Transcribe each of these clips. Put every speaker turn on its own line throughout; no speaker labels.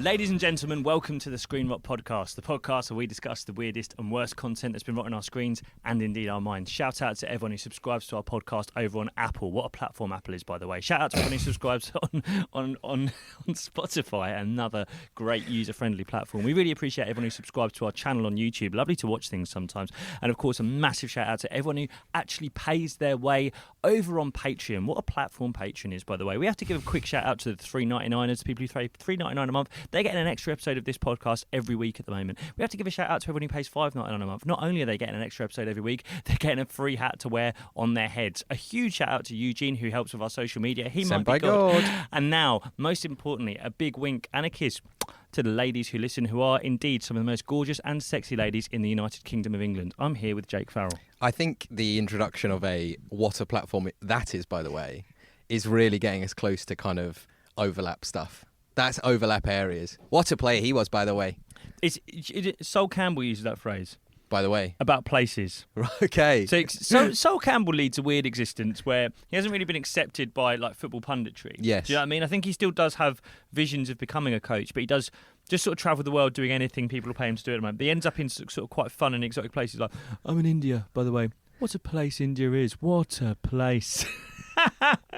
Ladies and gentlemen, welcome to the Screen Rot Podcast, the podcast where we discuss the weirdest and worst content that's been rotting our screens and indeed our minds. Shout out to everyone who subscribes to our podcast over on Apple. What a platform Apple is, by the way. Shout out to everyone who subscribes on Spotify, another great user-friendly platform. We really appreciate everyone who subscribes to our channel on YouTube. Lovely to watch things sometimes. And of course, a massive shout out to everyone who actually pays their way over on Patreon. What a platform Patreon is, by the way. We have to give a quick shout out to the $3.99ers, the people who pay $3.99 a month. They're getting an extra episode of this podcast every week at the moment. We have to give a shout out to everyone who pays $5.99 a month. Not only are they getting an extra episode every week, they're getting a free hat to wear on their heads. A huge shout out to Eugene, who helps with our social media. He might be God. And now, most importantly, a big wink and a kiss to the ladies who listen, who are indeed some of the most gorgeous and sexy ladies in the United Kingdom of England. I'm here with Jake Farrell.
I think the introduction of what a platform that is, by the way, is really getting us close to kind of overlap stuff. That's overlap areas. What a player he was, by the way.
Sol Campbell uses that phrase.
By the way.
About places.
Okay.
So Sol Campbell leads a weird existence where he hasn't really been accepted by like football punditry.
Yes.
Do you know what I mean? I think he still does have visions of becoming a coach, but he does just sort of travel the world doing anything people pay him to do at the moment. But he ends up in sort of quite fun and exotic places. Like, I'm in India, by the way. What a place India is. What a place.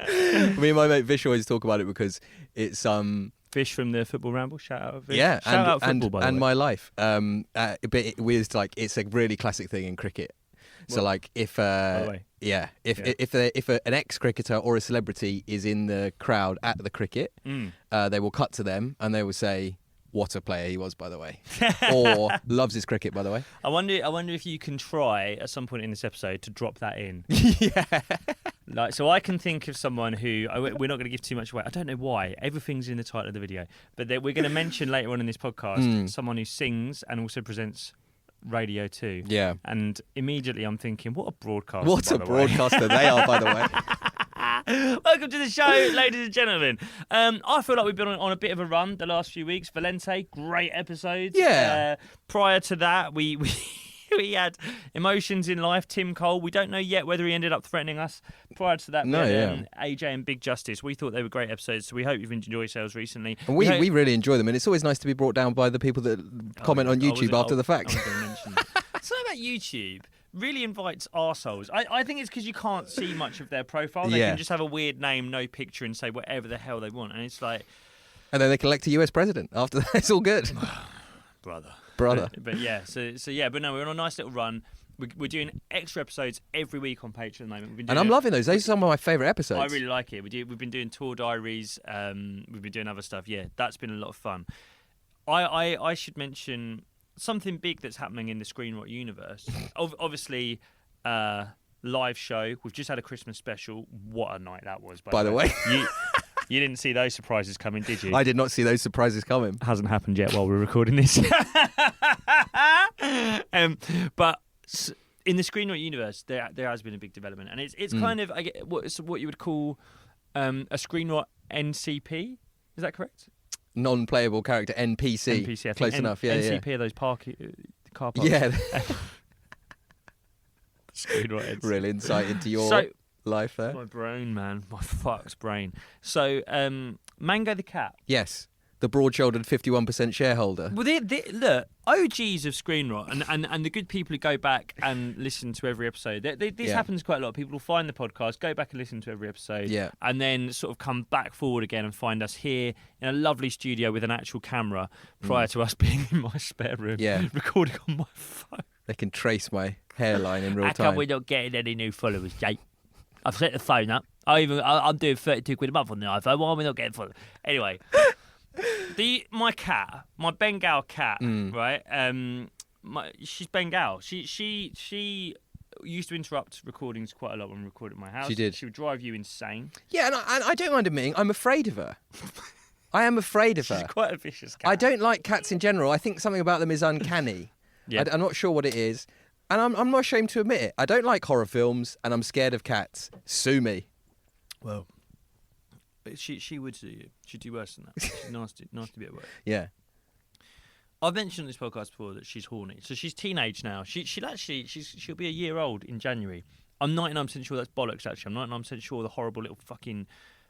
Me and my mate Vish always talk about it because it's
Vish from the Football Ramble, shout out Vish.
Yeah,
shout out football, by the way.
My life. But it's a really classic thing in cricket. So like if an ex-cricketer or a celebrity is in the crowd at the cricket, they will cut to them and they will say, "What a player he was, by the way," or "Loves his cricket, by the way."
I wonder if you can try at some point in this episode to drop that in.
Yeah.
Like, so I can think of someone who we're not going to give too much away. I don't know why. Everything's in the title of the video, but we're going to mention later on in this podcast someone who sings and also presents radio too.
Yeah.
And immediately I'm thinking, what a broadcaster!
What a broadcaster they are, by the way.
Welcome to the show, ladies and gentlemen. I feel like we've been on a bit of a run the last few weeks. Valente, great episodes.
Yeah.
Prior to that, we had Emotions in Life, Tim Cole. We don't know yet whether he ended up threatening us. Prior to that, AJ and Big Justice. We thought they were great episodes, so we hope you've enjoyed yourselves recently.
And we really enjoy them, and it's always nice to be brought down by the people that comment on YouTube after the fact.
I was going to mention that. Something about YouTube really invites arseholes. I think it's because you can't see much of their profile. They can just have a weird name, no picture, and say whatever the hell they want. And it's like...
And then they can elect a US president. After that, it's all good.
Brother. But yeah, but no, we're on a nice little run. We're doing extra episodes every week on Patreon at the moment.
And I'm loving those. Those are some of my favourite episodes.
I really like it. We've been doing tour diaries. We've been doing other stuff. Yeah, that's been a lot of fun. I should mention something big that's happening in the Screen Rot universe. Obviously, live show. We've just had a Christmas special. What a night that was, by the way. You didn't see those surprises coming, did you?
I did not see those surprises coming.
Hasn't happened yet while we're recording this. But in the Screen Rot universe, there has been a big development, and it's kind of what you would call a Screen Rot NCP. Is that correct?
Non-playable character NPC.
NPC, I think.
Close enough. Yeah,
NCP are those car parks.
Yeah.
Screen Rot NCP.
Real insight into your life there.
My brain, man. My fuck's brain. So, Mango the cat.
Yes. The broad-shouldered 51% shareholder.
Well, look, OGs of Screen Rot and the good people who go back and listen to every episode. This happens quite a lot. People will find the podcast, go back and listen to every episode, and then sort of come back forward again and find us here in a lovely studio with an actual camera prior to us being in my spare room recording on my phone.
They can trace my hairline in real time.
How come we're not getting any new followers, Jake? I've set the phone up. I'm doing 32 quid a month on the iPhone. Why are we not getting followers? Anyway... My cat, my Bengal cat, right? She's Bengal. She used to interrupt recordings quite a lot when we recorded at my house.
She did.
She would drive you insane.
Yeah, and I don't mind admitting, I'm afraid of her. I am afraid of her.
She's quite a vicious cat.
I don't like cats in general. I think something about them is uncanny. Yeah. I'm not sure what it is. And I'm not ashamed to admit it. I don't like horror films, and I'm scared of cats. Sue me.
Well... She would sue you. She'd do worse than that. She's nasty bit of work.
Yeah.
I've mentioned on this podcast before that she's horny. So she's teenage now. She'll be a year old in January. I'm 99% sure that's bollocks, actually. I'm 99% sure the horrible little fucking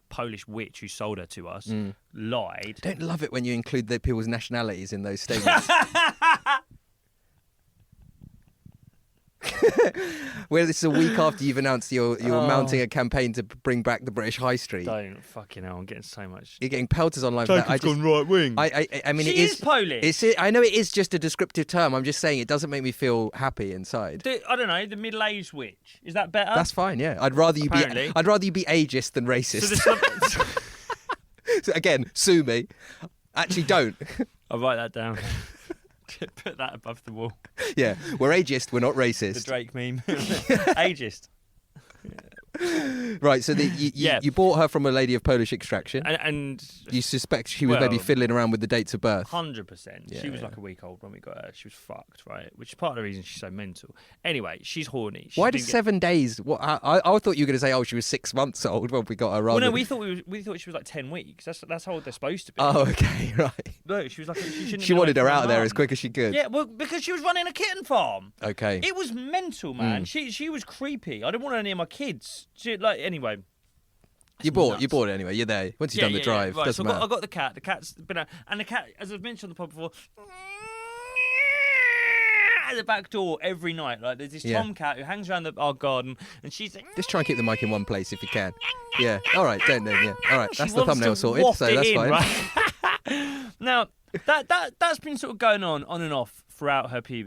Polish witch who sold her to us lied.
Don't love it when you include the people's nationalities in those statements. Where this is a week after you've announced you're mounting a campaign to bring back the British High Street.
Don't fucking hell, I'm getting so much.
You're getting pelters online for that.
Jacob's gone right wing.
I mean,
She
it
is Polish.
I know it is just a descriptive term. I'm just saying it doesn't make me feel happy inside.
I don't know, the middle-aged witch. Is that better?
That's fine. Yeah, I'd rather you
Apparently.
be ageist than racist.
So there's
So again, sue me. Actually, don't.
I'll write that down. Put that above the wall.
Yeah, we're ageist. We're not
The
racist.
Drake meme. Ageist.
Right. So you bought her from a lady of Polish extraction.
And
You suspect she was maybe fiddling around with the dates of birth.
100%.
Yeah,
She was like a week old when we got her. She was fucked, right? Which is part of the reason she's so mental. Anyway, she's horny.
Why did 7 days? What? I thought you were going to say, she was 6 months old when we got her.
Well, no, we thought she was like 10 weeks. That's how old they're supposed to be.
Oh, okay, right.
No, she was like
She wanted her out of there as quick as she could.
Yeah, well, because she was running a kitten farm.
Okay.
It was mental, man. She was creepy. I didn't want her near my kids. Anyway.
You bought it anyway. You're there. Once you've done the drive,
Right,
doesn't
so
matter.
I got the cat. The cat's been out, and the cat, as I've mentioned on the pod before, at the back door every night. Like there's this tomcat who hangs around our garden, and she's like,
Just try and keep the mic in one place if you can. Yeah. All right. Don't then. Yeah. All right.
she
That's the
wants
thumbnail
to
sorted.
waft
So
it
that's
in,
fine.
Right? Now that's been sort of going on and off throughout her PB.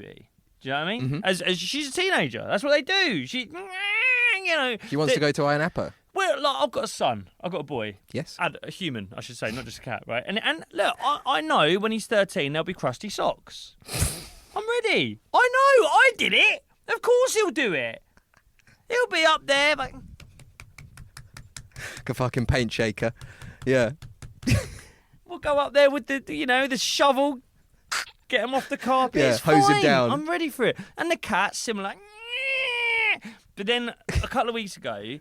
Do you know what I mean? As she's a teenager, that's what they do. She
Wants to go to Iron Apple.
Well, like, I've got a son. I've got a boy.
Yes.
A human, I should say, not just a cat, right? And look, I know when he's 13, there'll be crusty socks. I'm ready. I know. I did it. Of course he'll do it. He'll be up there, like
Like a fucking paint shaker. Yeah.
we'll go up there with the shovel, get him off the carpet.
Yeah,
It's
hose him
fine.
down.
I'm ready for it. And the cat, similar. But then a couple of weeks ago,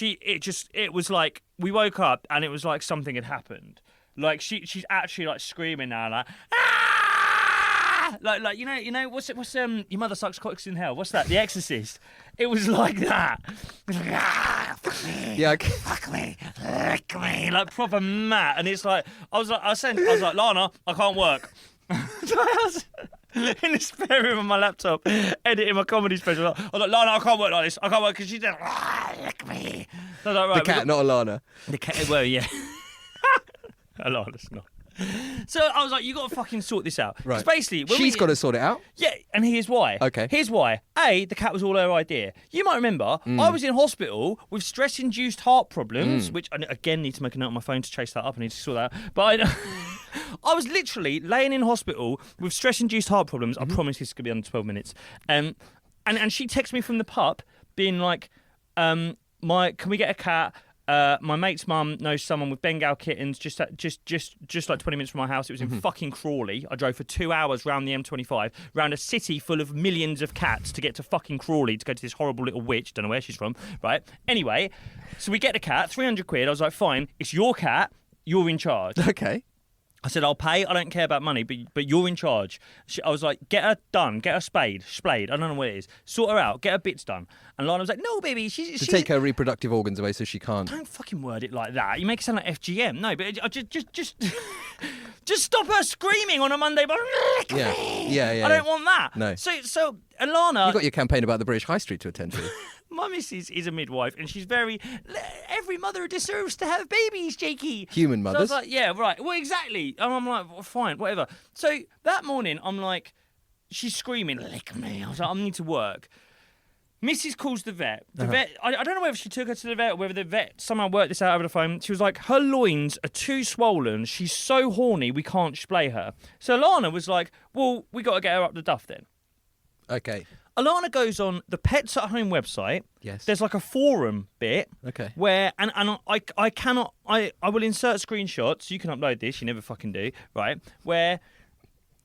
it was like we woke up and it was like something had happened. Like she's actually like screaming now, like ah! like you know what's your mother sucks cocks in hell. What's that? The Exorcist. It was like that. It was like, ah, fuck me,
Yeah.
fuck me, lick me, like proper mad. And it's like I was like Lana, I can't work. I was in the spare room on my laptop, editing my comedy special. I was like, Lana, I can't work like this. I can't work because she's just lick me. So I was like, right,
The cat, not Alana.
the cat. Well, yeah. Alana's not. So I was like, you got to fucking sort this out.
Right.
'Cause basically, when
She's got to sort it out.
Yeah, and here's why.
Okay.
Here's why. A, the cat was all her idea. You might remember, I was in hospital with stress-induced heart problems, which I again need to make a note on my phone to chase that up. I need to sort that out. But I was literally laying in hospital with stress-induced heart problems. I promise this is going to be under 12 minutes. And she texted me from the pub, being like, can we get a cat? My mate's mum knows someone with Bengal kittens just like 20 minutes from my house. It was in fucking Crawley. I drove for 2 hours round the M25, round a city full of millions of cats to get to fucking Crawley to go to this horrible little witch. Don't know where she's from, right? Anyway, so we get the cat, 300 quid. I was like, fine, it's your cat. You're in charge.
Okay.
I said, I'll pay. I don't care about money, but you're in charge. I was like, get her done. Get her splayed. I don't know what it is. Sort her out. Get her bits done. And Lana was like, no, baby. She's
Take her reproductive organs away so she can't.
Don't fucking word it like that. You make it sound like FGM. No, but just stop her screaming on a Monday.
Yeah.
I don't want that.
No.
So Alana,
You've got your campaign about the British High Street to attend to.
my missus is a midwife, and she's every mother deserves to have babies, Jakey.
Human
So I
mothers.
was like, yeah, right. Well, exactly. And I'm like, well, fine, whatever. So that morning, I'm like, she's screaming, lick me. I was like, I need to work. Mrs. calls the vet. The vet, I don't know whether she took her to the vet or whether the vet somehow worked this out over the phone. She was like, her loins are too swollen. She's so horny, we can't splay her. So Alana was like, well, we got to get her up the duff then.
Okay.
Alana goes on the Pets at Home website.
Yes.
There's like a forum bit.
Okay.
Where and I will insert screenshots. You can upload this. You never fucking do, right? Where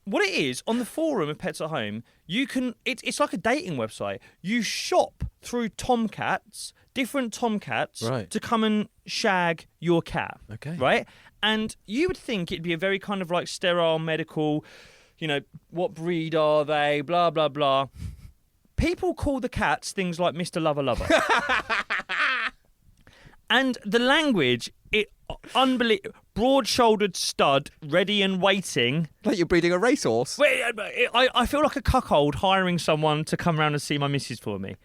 what it is on the forum of Pets at Home, you can. It's like a dating website. You shop through tomcats, different tomcats,
Right.
to come and shag your cat.
Okay.
Right. And you would think it'd be a very kind of like sterile medical. You know, what breed are they? Blah blah blah. People call the cats things like Mr. Lover. And the language, unbelievable. Broad-shouldered stud, ready and waiting.
Like you're breeding a racehorse.
Wait, I feel like a cuckold hiring someone to come round and see my missus for me.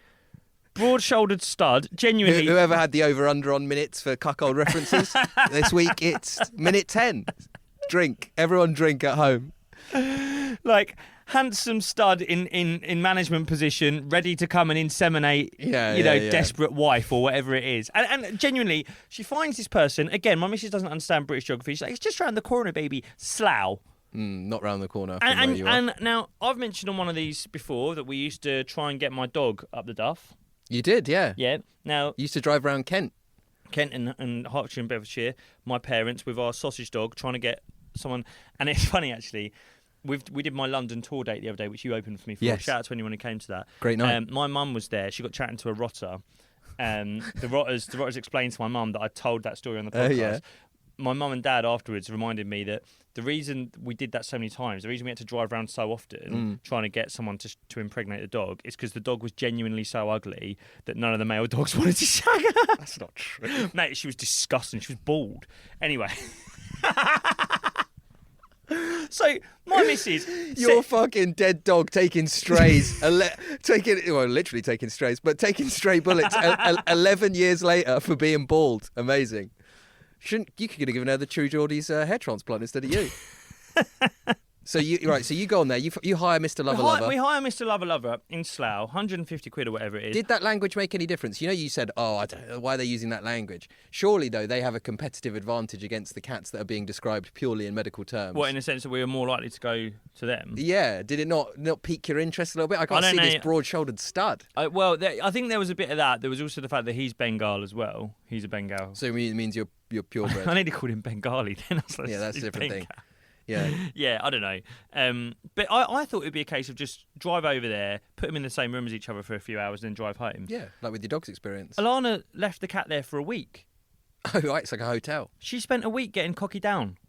Broad-shouldered stud, genuinely.
Whoever had the over-under on minutes for cuckold references this week, it's minute 10. Drink. Everyone drink at home.
Like, handsome stud in management position, ready to come and inseminate, desperate wife or whatever it is. And genuinely, she finds this person. Again, my missus doesn't understand British geography. She's like, it's just around the corner, baby. Slough.
Not round the corner from where you are.
And now, I've mentioned on one of these before that we used to try and get my dog up the duff.
You did, yeah.
Yeah. Now,
you used to drive around Kent
and Hertfordshire and Bedfordshire, my parents with our sausage dog trying to get someone. And it's funny, actually. We did my London tour date the other day, which you opened for me for.
Yes.
Shout out to anyone who came to that.
Great night.
My mum was there. She got chatting to a rotter. The rotters explained to my mum that I told that story on the podcast.
Yeah.
My mum and dad afterwards reminded me that the reason we did that so many times, the reason we had to drive around so often trying to get someone to impregnate the dog, is because the dog was genuinely so ugly that none of the male dogs wanted to shag her.
That's not true.
Mate, she was disgusting. She was bald. Anyway. So, my missus...
Your fucking dead dog taking strays, literally taking strays, but taking stray bullets 11 years later for being bald. Amazing. You could have given her the True Geordie's hair transplant instead of you. So you go on there, you hire Mr. Lover.
We hire Mr. Lover in Slough, 150 quid or whatever it is.
Did that language make any difference? You said, I don't know, why are they using that language? Surely, though, they have a competitive advantage against the cats that are being described purely in medical terms.
What, in the sense that we were more likely to go to them?
Yeah. Did it not pique your interest a little bit? I can't see this broad-shouldered stud.
I think there was a bit of that. There was also the fact that he's Bengal as well. He's a Bengal.
So it means you're purebred.
I nearly called him Bengali then. I was like,
yeah, that's a different
Bengal.
thing. Yeah.
Yeah, I don't know. But I thought it would be a case of just drive over there, put them in the same room as each other for a few hours, and then drive home.
Yeah, like with your dog's experience.
Alana left the cat there for a week.
Oh, right, it's like a hotel.
She spent a week getting cocky down,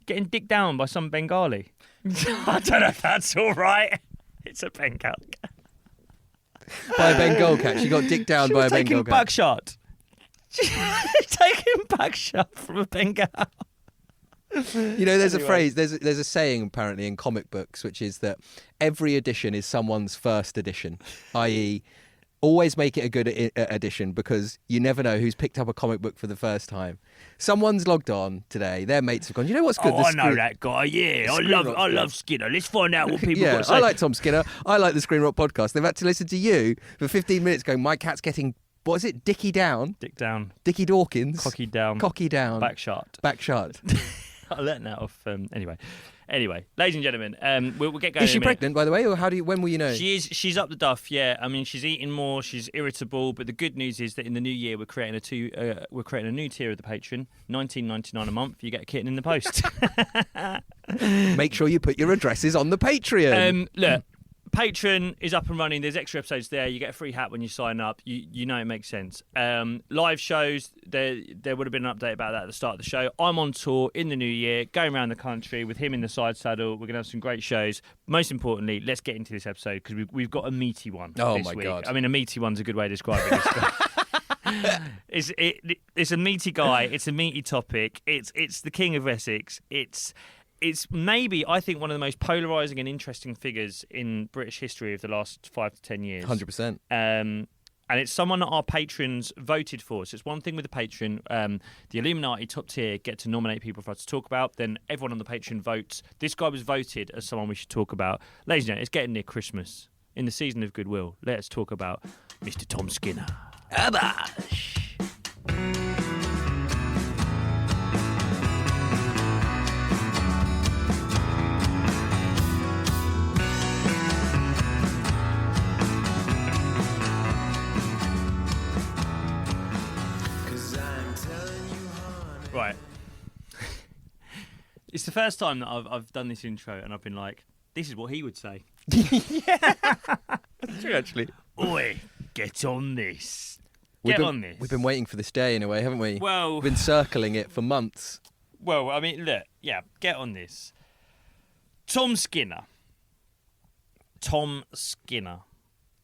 getting dicked down by some Bengali. I don't know if that's all right. It's a Bengal cat.
By a Bengal cat. She got dicked down by a Bengal cat.
Buckshot. Taking buckshot from a Bengal.
There's a phrase, there's a saying apparently in comic books, which is that every edition is someone's first edition, i.e. always make it a good edition because you never know who's picked up a comic book for the first time. Someone's logged on today, their mates have gone, you know what's good?
I know that guy, yeah. I love Skinner. Let's find out what people got to say.
I like Tom Skinner. I like the Screen Rock podcast. They've had to listen to you for 15 minutes going, my cat's getting... What is it? Dicky down?
Dick down.
Dickie Dawkins?
Cocky down.
Backshot.
I'll let that off. Anyway, ladies and gentlemen, we'll get going.
Is she pregnant, by the way, or when will you know?
She is. She's up the duff. Yeah, I mean, she's eating more. She's irritable. But the good news is that in the new year, we're creating a new tier of the Patreon, $19.99 a month. You get a kitten in the post.
Make sure you put your addresses on the Patreon.
Look. Patreon is up and running. There's extra episodes there. You get a free hat when you sign up. You know it makes sense. Live shows, there would have been an update about that at the start of the show. I'm on tour in the new year, going around the country with him in the side saddle. We're going to have some great shows. Most importantly, let's get into this episode because we've got a meaty one this week. God. I mean, a meaty one's a good way to describe it. It's a meaty guy. It's a meaty topic. It's the King of Essex. It's maybe, I think, one of the most polarising and interesting figures in British history of the last 5 to 10 years.
100%.
And it's someone that our patrons voted for. So it's one thing with the patron. The Illuminati top tier get to nominate people for us to talk about. Then everyone on the Patreon votes. This guy was voted as someone we should talk about. Ladies and gentlemen, it's getting near Christmas. In the season of goodwill, let us talk about Mr. Tom Skinner. Abosh! Right. It's the first time that I've done this intro and I've been like, this is what he would say.
Yeah. That's true, actually.
Oi, get on this.
We've been waiting for this day in a way, haven't we?
Well...
We've been circling it for months.
Well, I mean, look, yeah, get on this. Tom Skinner.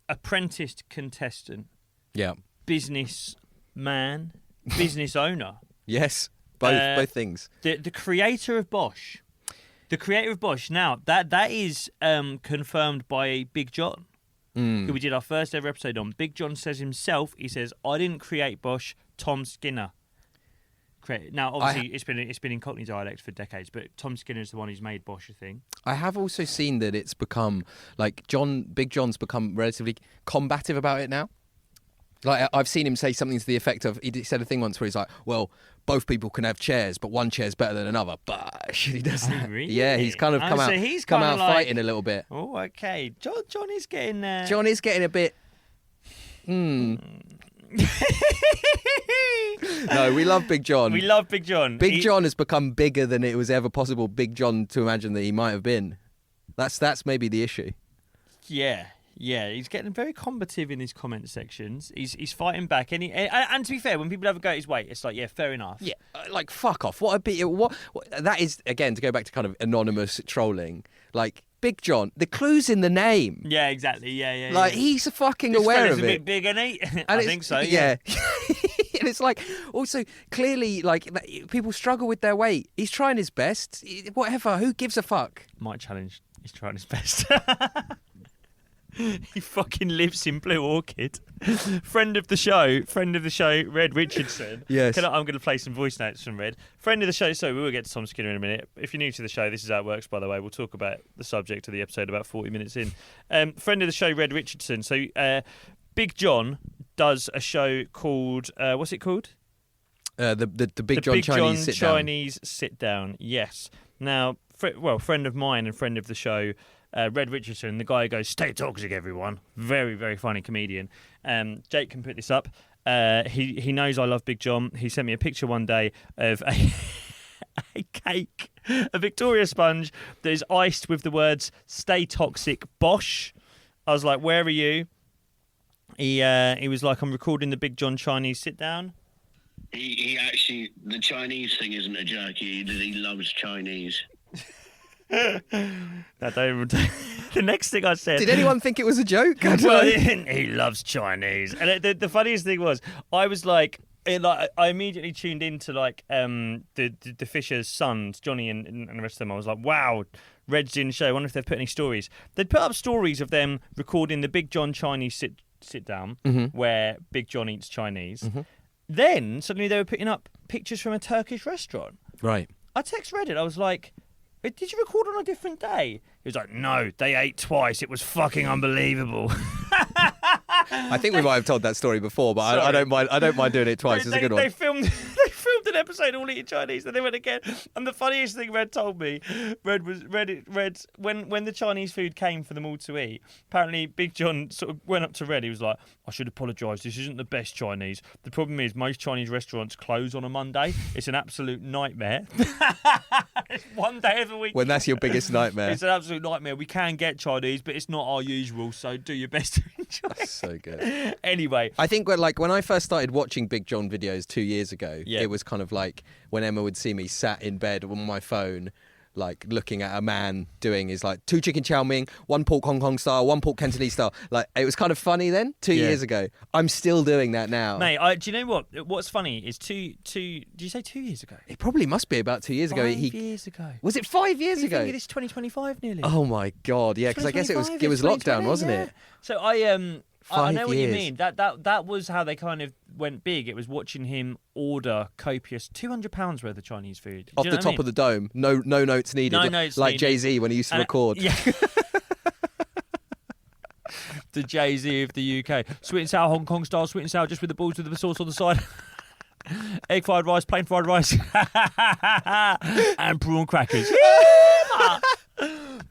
Apprenticed contestant.
Yeah.
Businessman. business owner.
Yes, both things.
The creator of Bosch. The creator of Bosch. Now, that is confirmed by Big John, who we did our first ever episode on. Big John says himself, he says, I didn't create Bosch, Tom Skinner. Now, obviously, it's been in Cockney dialect for decades, but Tom Skinner is the one who's made Bosch a thing.
I have also seen that it's become, like, Big John's become relatively combative about it now. Like, I've seen him say something to the effect of, he said a thing once where he's like, well, both people can have chairs, but one chair's better than another. But he doesn't.
Really?
Yeah, he's kind of come out fighting a little bit.
Oh, okay. John is getting...
John is getting a bit... No, we love Big John.
We love Big John.
Big John has become bigger than it was ever possible Big John to imagine that he might have been. That's maybe the issue.
Yeah, he's getting very combative in his comment sections. He's fighting back, and to be fair, when people have a go at his weight, it's like, yeah, fair enough.
Yeah, like fuck off. What that is, again, to go back to kind of anonymous trolling. Like, Big John, the clue's in the name.
Yeah, exactly. Yeah.
Like, he's fucking aware of it.
This fella's a bit big, isn't he? I think so. Yeah.
And it's like, also, clearly, like, people struggle with their weight. He's trying his best. Whatever. Who gives a fuck?
Might challenge. He's trying his best. He fucking lives in Blue Orchid. Friend of the show, Red Richardson.
Yes.
I'm going to play some voice notes from Red. Friend of the show, so we will get to Tom Skinner in a minute. If you're new to the show, this is how it works, by the way. We'll talk about the subject of the episode about 40 minutes in. Friend of the show, Red Richardson. So Big John does a show called, what's it called?
The Big John Chinese sit down.
Chinese sit down, yes. Now, friend of mine and friend of the show, Red Richardson, the guy who goes, stay toxic, everyone. Very, very funny comedian. Jake can put this up. He knows I love Big John. He sent me a picture one day of a cake, a Victoria sponge that is iced with the words, stay toxic, Bosch. I was like, where are you? He was like, I'm recording the Big John Chinese sit down.
He actually, the Chinese thing isn't a joke. He loves Chinese.
The next thing I said.
Did anyone think it was a joke?
Well, he loves Chinese, and the funniest thing was, I was like, I immediately tuned into like the Fisher's sons, Johnny and the rest of them. I was like, wow, Red's doing the show. I wonder if they've put any stories. They'd put up stories of them recording the Big John Chinese sit down, where Big John eats Chinese. Then suddenly they were putting up pictures from a Turkish restaurant.
Right.
I text Reddit. I was like, did you record on a different day? He was like, no, they ate twice. It was fucking unbelievable.
I think we might have told that story before, but I don't mind doing it twice. It's a good one.
They filmed an episode all eating Chinese, and they went again. And the funniest thing Red told me, when the Chinese food came for them all to eat, apparently Big John sort of went up to Red. He was like, I should apologise. This isn't the best Chinese. The problem is most Chinese restaurants close on a Monday. It's an absolute nightmare. It's one day of the week.
When that's your biggest nightmare.
It's an absolute nightmare. We can get Chinese, but it's not our usual, so do your best to enjoy.
That's so good.
Anyway.
I think when I first started watching Big John videos 2 years ago, it was kind of like when Emma would see me sat in bed on my phone, like looking at a man doing his like 2 chicken chow mein, 1 pork Hong Kong style, 1 pork Cantonese style. Like, it was kind of funny then, 2 years ago. I'm still doing that now.
Mate, do you know what? What's funny is did you say 2 years ago?
It probably must be about 2 years ago.
5 years ago.
Was it 5 years ago?
I think it's 2025 nearly.
Oh my God, yeah, because I guess it was lockdown, wasn't it?
So I know what you
years.
mean. That was how they kind of went big. It was watching him order copious £200 worth of Chinese food.
Off the top of the dome, no notes needed.
No notes
like
needed.
Jay-Z when he used to record.
Yeah. The Jay-Z of the UK. Sweet and sour Hong Kong style, sweet and sour just with the balls with the sauce on the side. Egg fried rice, plain fried rice. And prawn crackers.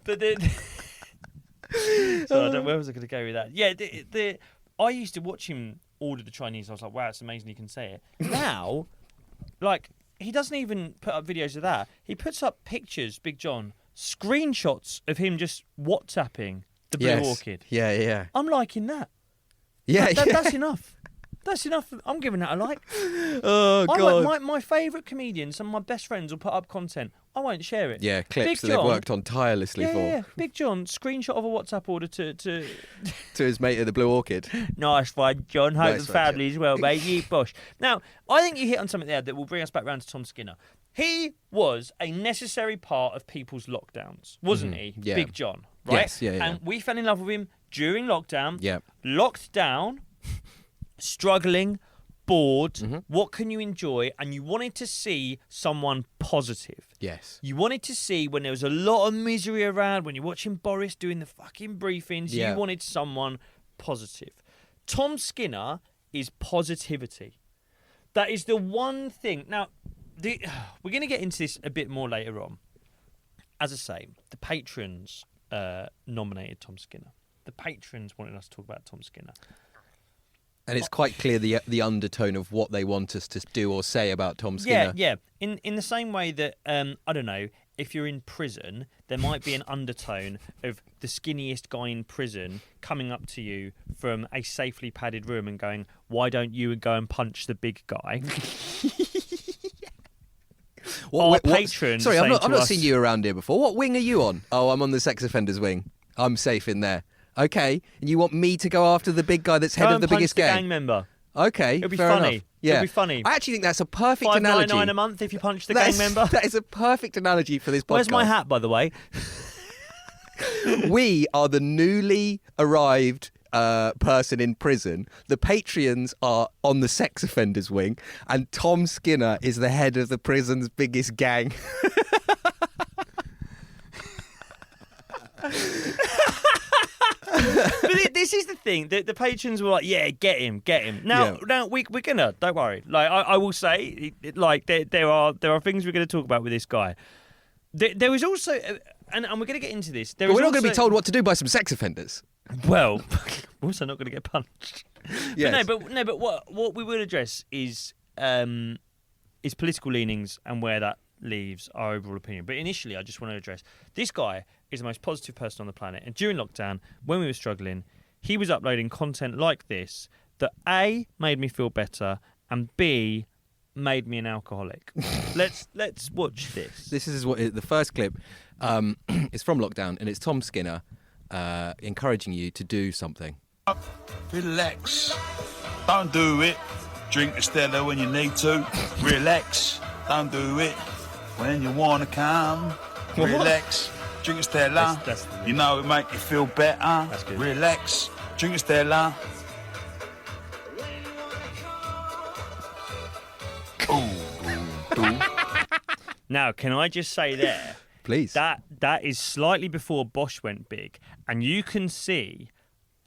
But then... So where was I going to go with that? Yeah, I used to watch him order the Chinese. I was like, wow, it's amazing he can say it. Now, like, he doesn't even put up videos of that. He puts up pictures, Big John, screenshots of him just WhatsApping the Blue Orchid.
Yeah.
I'm liking that.
Yeah,
That's enough. That's enough. I'm giving that a like.
Oh, God.
My favourite comedians, some of my best friends will put up content I won't share it.
Yeah, clips
Big
that
John,
they've worked on tirelessly for.
Yeah. Big John, screenshot of a WhatsApp order to
To his mate at the Blue Orchid.
Nice one, John. Hope
Nice
the
one,
family as well, mate. You bosh. Now, I think you hit on something there that will bring us back round to Tom Skinner. He was a necessary part of people's lockdowns, wasn't he?
Yeah.
Big John, right?
Yes, yeah.
And we fell in love with him during lockdown.
Yeah.
Locked down, struggling, bored. What can you enjoy? And you wanted to see someone positive.
Yes.
You wanted to see when there was a lot of misery around, when you're watching Boris doing the fucking briefings,
Yeah.
you wanted someone positive. Tom Skinner is positivity. That is the one thing. Now, we're going to get into this a bit more later on. As I say, the patrons nominated Tom Skinner. The patrons wanted us to talk about Tom Skinner.
And it's quite clear the undertone of what they want us to do or say about Tom Skinner.
Yeah. In the same way that, I don't know, if you're in prison, there might be an undertone of the skinniest guy in prison coming up to you from a safely padded room and going, "Why don't you go and punch the big guy?" Patrons.
Sorry, I've not seen you around here before. What wing are you on? Oh, I'm on the sex offenders wing. I'm safe in there. Okay, and you want me to go after the big guy that's head of the biggest
gang member.
Okay,
It'll be
fair
funny.
enough. Yeah.
It'll be funny.
I actually think that's a perfect analogy.
$5.99 a month if you punch the gang member.
That is a perfect analogy for this podcast.
Where's my hat, by the way?
We are the newly arrived person in prison. The Patreons are on the sex offenders wing, and Tom Skinner is the head of the prison's biggest gang.
But this is the thing. The patrons were like, "Yeah, get him." Now, we're gonna. Don't worry. Like I will say, like there are things we're gonna talk about with this guy. There was also, and we're gonna get into this.
But we're not going to be told what to do by some sex offenders.
Well, we're also not going to get punched.
Yes.
But what we will address is political leanings and where that leaves our overall opinion. But initially, I just want to address this guy is the most positive person on the planet. And during lockdown, when we were struggling, he was uploading content like this that A, made me feel better, and B, made me an alcoholic. Let's watch this.
This is what the first clip is from lockdown, and it's Tom Skinner encouraging you to do something.
Relax. Don't do it. Drink a Stella when you need to. Relax. Don't do it when you want to come. Relax. Drink a Stella.
That's
you know it make you feel better.
That's good.
Relax. Drink a Stella.
Now, can I just say there,
Please.
that is slightly before Bosch went big, and you can see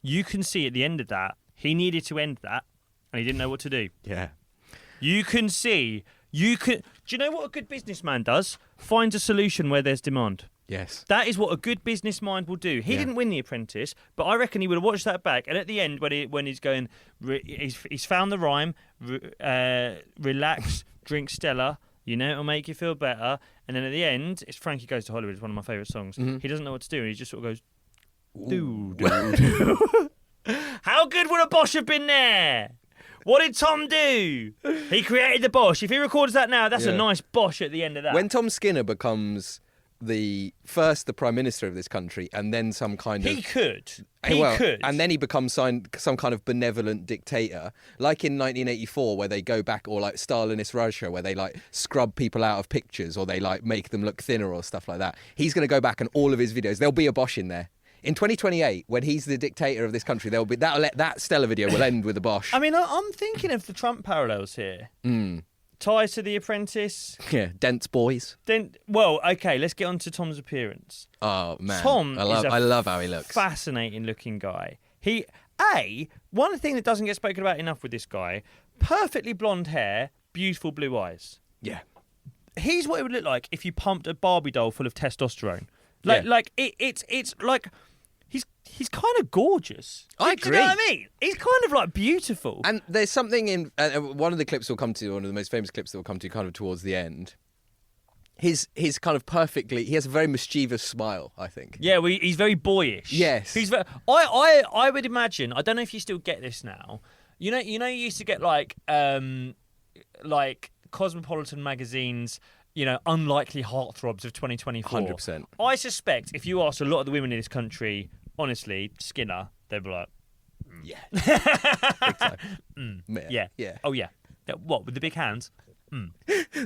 at the end of that, he needed to end that, and he didn't know what to do.
Yeah.
You can see, do you know what a good businessman does? Finds a solution where there's demand.
Yes.
That is what a good business mind will do. He didn't win The Apprentice, but I reckon he would have watched that back. And at the end, when he's going, he's found the rhyme, relax, drink Stella, you know, it'll make you feel better. And then at the end, it's Frankie Goes to Hollywood. It's one of my favourite songs.
Mm-hmm.
He doesn't know what to do, and he just sort of goes, do. How good would a Bosch have been there? What did Tom do? He created the Bosch. If he records that now, that's a nice Bosch at the end of that.
When Tom Skinner becomes the Prime Minister of this country, and then some kind of...
He could.
And then he becomes some kind of benevolent dictator, like in 1984, where they go back, or like Stalinist Russia, where they like scrub people out of pictures, or they like make them look thinner or stuff like that. He's going to go back, and all of his videos, there'll be a Bosch in there. In 2028, when he's the dictator of this country, that Stella video will end with a Bosch.
I mean, I'm thinking of the Trump parallels here. Ties to The Apprentice.
Yeah, Dents boys.
Well, okay, let's get on to Tom's appearance.
Oh man,
Tom
I love how he looks.
Fascinating looking guy. One thing that doesn't get spoken about enough with this guy: perfectly blonde hair, beautiful blue eyes.
Yeah.
He's what it would look like if you pumped a Barbie doll full of testosterone. It's like. He's kind of gorgeous.
I
agree. Do you know what I mean? He's kind of like beautiful.
And there's something in one of the clips we'll come to, one of the most famous clips that we'll come to kind of towards the end. He's kind of he has a very mischievous smile, I think.
Yeah, he's very boyish.
Yes.
He's very, I would imagine, I don't know if you still get this now. You know you used to get like Cosmopolitan magazines unlikely heartthrobs of 2024.
100%.
I suspect if you ask a lot of the women in this country, honestly, Skinner, they'd be like,
Yeah. Big time.
yeah.
Yeah.
Oh, yeah. What, with the big hands?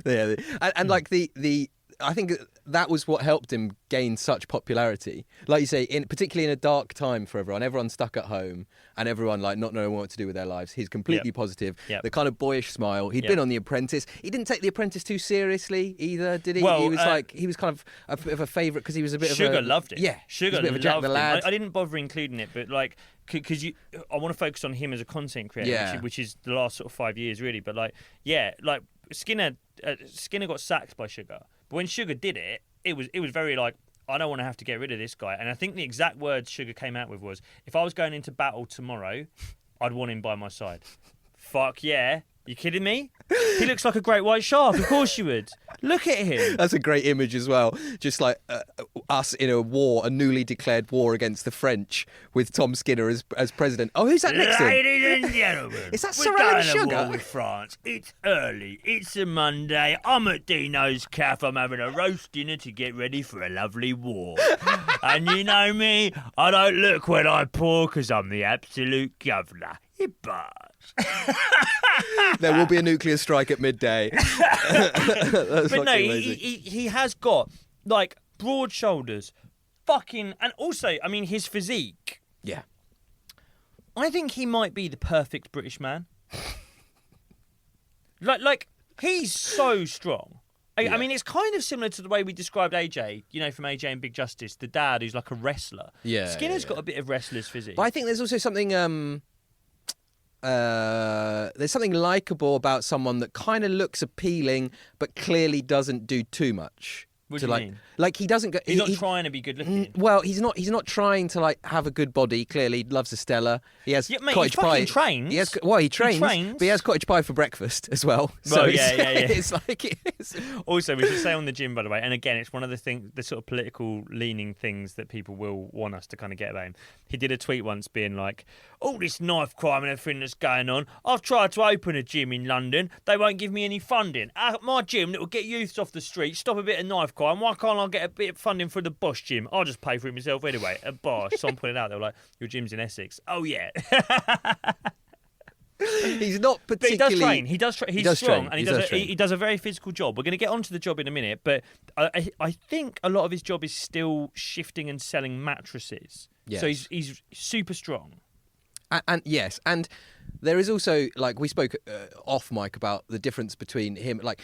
Yeah. And like the I think that was what helped him gain such popularity. Like you say, particularly in a dark time for everyone. Everyone's stuck at home and everyone like not knowing what to do with their lives. He's completely positive.
Yep.
The kind of boyish smile. He'd been on The Apprentice. He didn't take The Apprentice too seriously either, did he?
Well,
he was kind of a bit of a favourite because he was a bit
Sugar
of a...
loved it.
Yeah.
Sugar
he was a bit of a Jack
loved
the
him.
Lad.
I didn't bother including it, but like, because I want to focus on him as a content creator, which is the last sort of 5 years really. But like, Skinner got sacked by Sugar, but when Sugar did it, it was very like, I don't want to have to get rid of this guy. And I think the exact words Sugar came out with was, if I was going into battle tomorrow, I'd want him by my side. Fuck yeah. You kidding me? He looks like a great white shark. Of course you would. Look at him.
That's a great image as well. Just like us in a war, a newly declared war against the French, with Tom Skinner as president. Oh, who's that next to him?
Ladies and gentlemen,
Is that
we're
Sir
going
Alan
to
Sugar?
war with France. It's early. It's a Monday. I'm at Dino's Cafe. I'm having a roast dinner to get ready for a lovely war. And you know me, I don't look when I pour because I'm the absolute governor. It bars.
There will be a nuclear strike at midday. That's
But no,
amazing.
he has got like broad shoulders, and also, I mean, his physique.
Yeah.
I think he might be the perfect British man. like he's so strong. I mean, it's kind of similar to the way we described AJ, from AJ and Big Justice, the dad who's like a wrestler.
Yeah.
Skinner's got a bit of wrestler's physique.
But I think there's also something there's something likable about someone that kind of looks appealing but clearly doesn't do too much.
What do you mean?
Like he doesn't go.
He's not trying to be good looking.
Well, he's not trying to like have a good body. Clearly, he loves a Stella. He has
Mate,
cottage
he
pie.
fucking trains.
He trains, but he has cottage pie for breakfast as well. So
Well, yeah.
it's like it's...
Also, we should say on the gym, by the way, and again, it's one of the sort of political leaning things that people will want us to kind of get about him. He did a tweet once being like, all this knife crime and everything that's going on, I've tried to open a gym in London. They won't give me any funding. My gym that will get youths off the street, stop a bit of knife crime. Why can't I get a bit of funding for the Abosh gym? I'll just pay for it myself anyway. Abosh. Someone pointed out, they were like, your gym's in Essex. Oh, yeah.
He's not
But
particularly...
he does train. He does train. He's strong, and
train.
he does a very physical job. We're going to get onto the job in a minute, but I think a lot of his job is still shifting and selling mattresses.
Yes.
So he's super strong.
And yes, and there is also, like, we spoke off mic about the difference between him, like,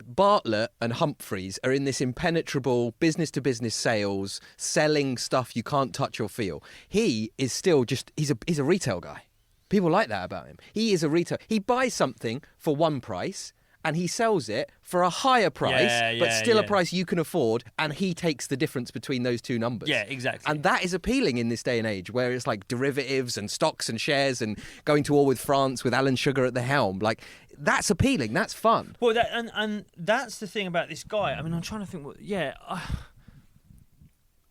Bartlett and Humphreys are in this impenetrable business-to-business sales, selling stuff you can't touch or feel. He is still he's a retail guy. People like that about him. He is a retail. He buys something for one price and he sells it for a higher price, but still a price you can afford, and he takes the difference between those two numbers.
Yeah, exactly.
And that is appealing in this day and age, where it's like derivatives and stocks and shares and going to war with France with Alan Sugar at the helm. Like, that's appealing. That's fun.
Well, and that's the thing about this guy. I mean, I'm trying to think.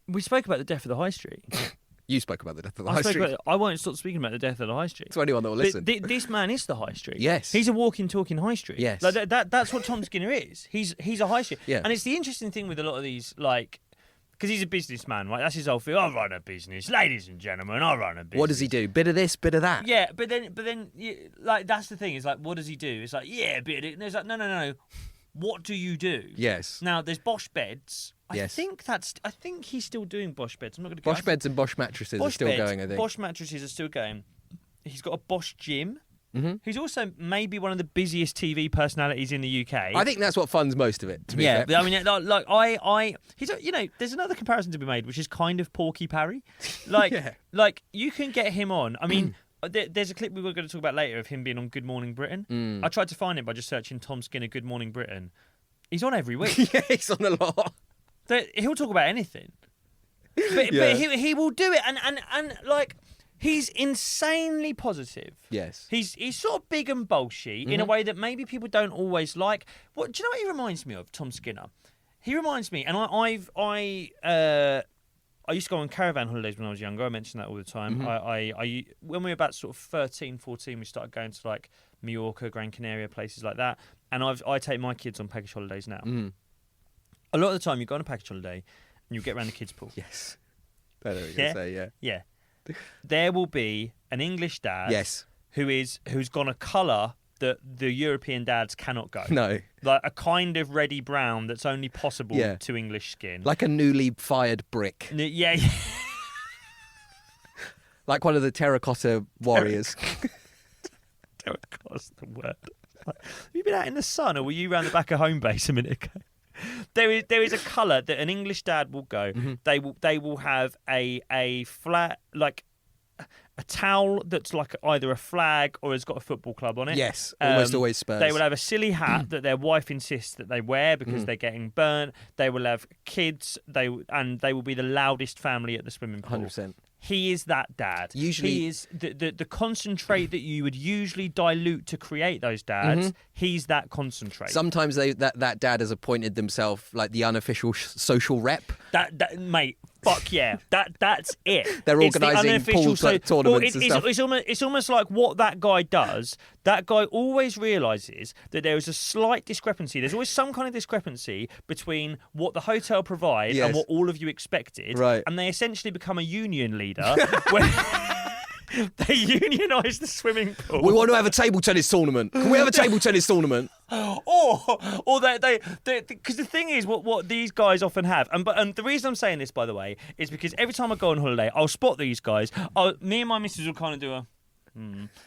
We spoke about the death of the high street.
You spoke about the death of the high street.
I won't stop speaking about the death of the high street.
To anyone that will listen.
This man is the high street.
Yes.
He's a walking, talking high street.
Yes.
Like that's what Tom Skinner is. He's a high street.
Yeah.
And it's the interesting thing with a lot of these, like, because he's a businessman, right? That's his whole thing. I run a business, ladies and gentlemen. I run a business.
What does he do? Bit of this, bit of that.
Yeah, but then, like, that's the thing. Is like, what does he do? It's like, yeah, a bit of it. And there's like, no. What do you do?
Yes.
Now there's Bosch beds.
Yes.
I think he's still doing Bosch beds. I'm not going to.
Bosch beds and Bosch mattresses are still going, I think.
Bosch mattresses are still going. He's got a Bosch gym.
Mm-hmm.
He's also maybe one of the busiest TV personalities in the UK.
I think that's what funds most of it, to be fair.
But I mean, like he's, there's another comparison to be made, which is kind of Porky Parry. Like, like you can get him on. I mean, there's a clip we were going to talk about later of him being on Good Morning Britain. I tried to find him by just searching Tom Skinner Good Morning Britain. He's on every week.
Yeah, he's on a lot.
He'll talk about anything, but he will do it, and like. He's insanely positive.
Yes.
He's sort of big and bolshy in a way that maybe people don't always like. Do you know what he reminds me of, Tom Skinner? He reminds me, and I used to go on caravan holidays when I was younger. I mention that all the time. When we were about sort of 13, 14, we started going to like Mallorca, Gran Canaria, places like that. And I take my kids on package holidays now.
Mm.
A lot of the time, you go on a package holiday and you get around the kids' pool.
Yes. I know what you're going to say, yeah.
Yeah. There will be an English dad
Yes.
who's gone a colour that the European dads cannot go.
No.
Like a kind of reddy brown that's only possible
Yeah.
to English skin.
Like a newly fired brick.
Yeah.
Like one of the terracotta warriors.
Terracotta's the word. Have you been out in the sun, or were you round the back of home base a minute ago? There is a colour that an English dad will go.
Mm-hmm.
They will have a flat, like a towel that's like either a flag or has got a football club on it.
Yes, almost always Spurs.
They will have a silly hat that their wife insists that they wear because they're getting burnt. They will have kids. They will be the loudest family at the swimming pool.
100%.
He is that dad.
Usually,
he is the concentrate that you would usually dilute to create those dads. He's that concentrate.
Sometimes that dad has appointed themselves like the unofficial social rep.
That mate, fuck yeah, that's it.
They're
It's the
organising
unofficial
pool tournaments and stuff.
It's almost like what that guy does. That guy always realises that there is a slight discrepancy. There's always some kind of discrepancy between what the hotel provide and what all of you expected.
Right.
And they essentially become a union leader where they unionise the swimming pool.
We want to have a table tennis tournament. Can we have a table tennis tournament?
Or they because the thing is what these guys often have, and the reason I'm saying this, by the way, is because every time I go on holiday, I'll spot these guys. Me and my missus will kind of do a and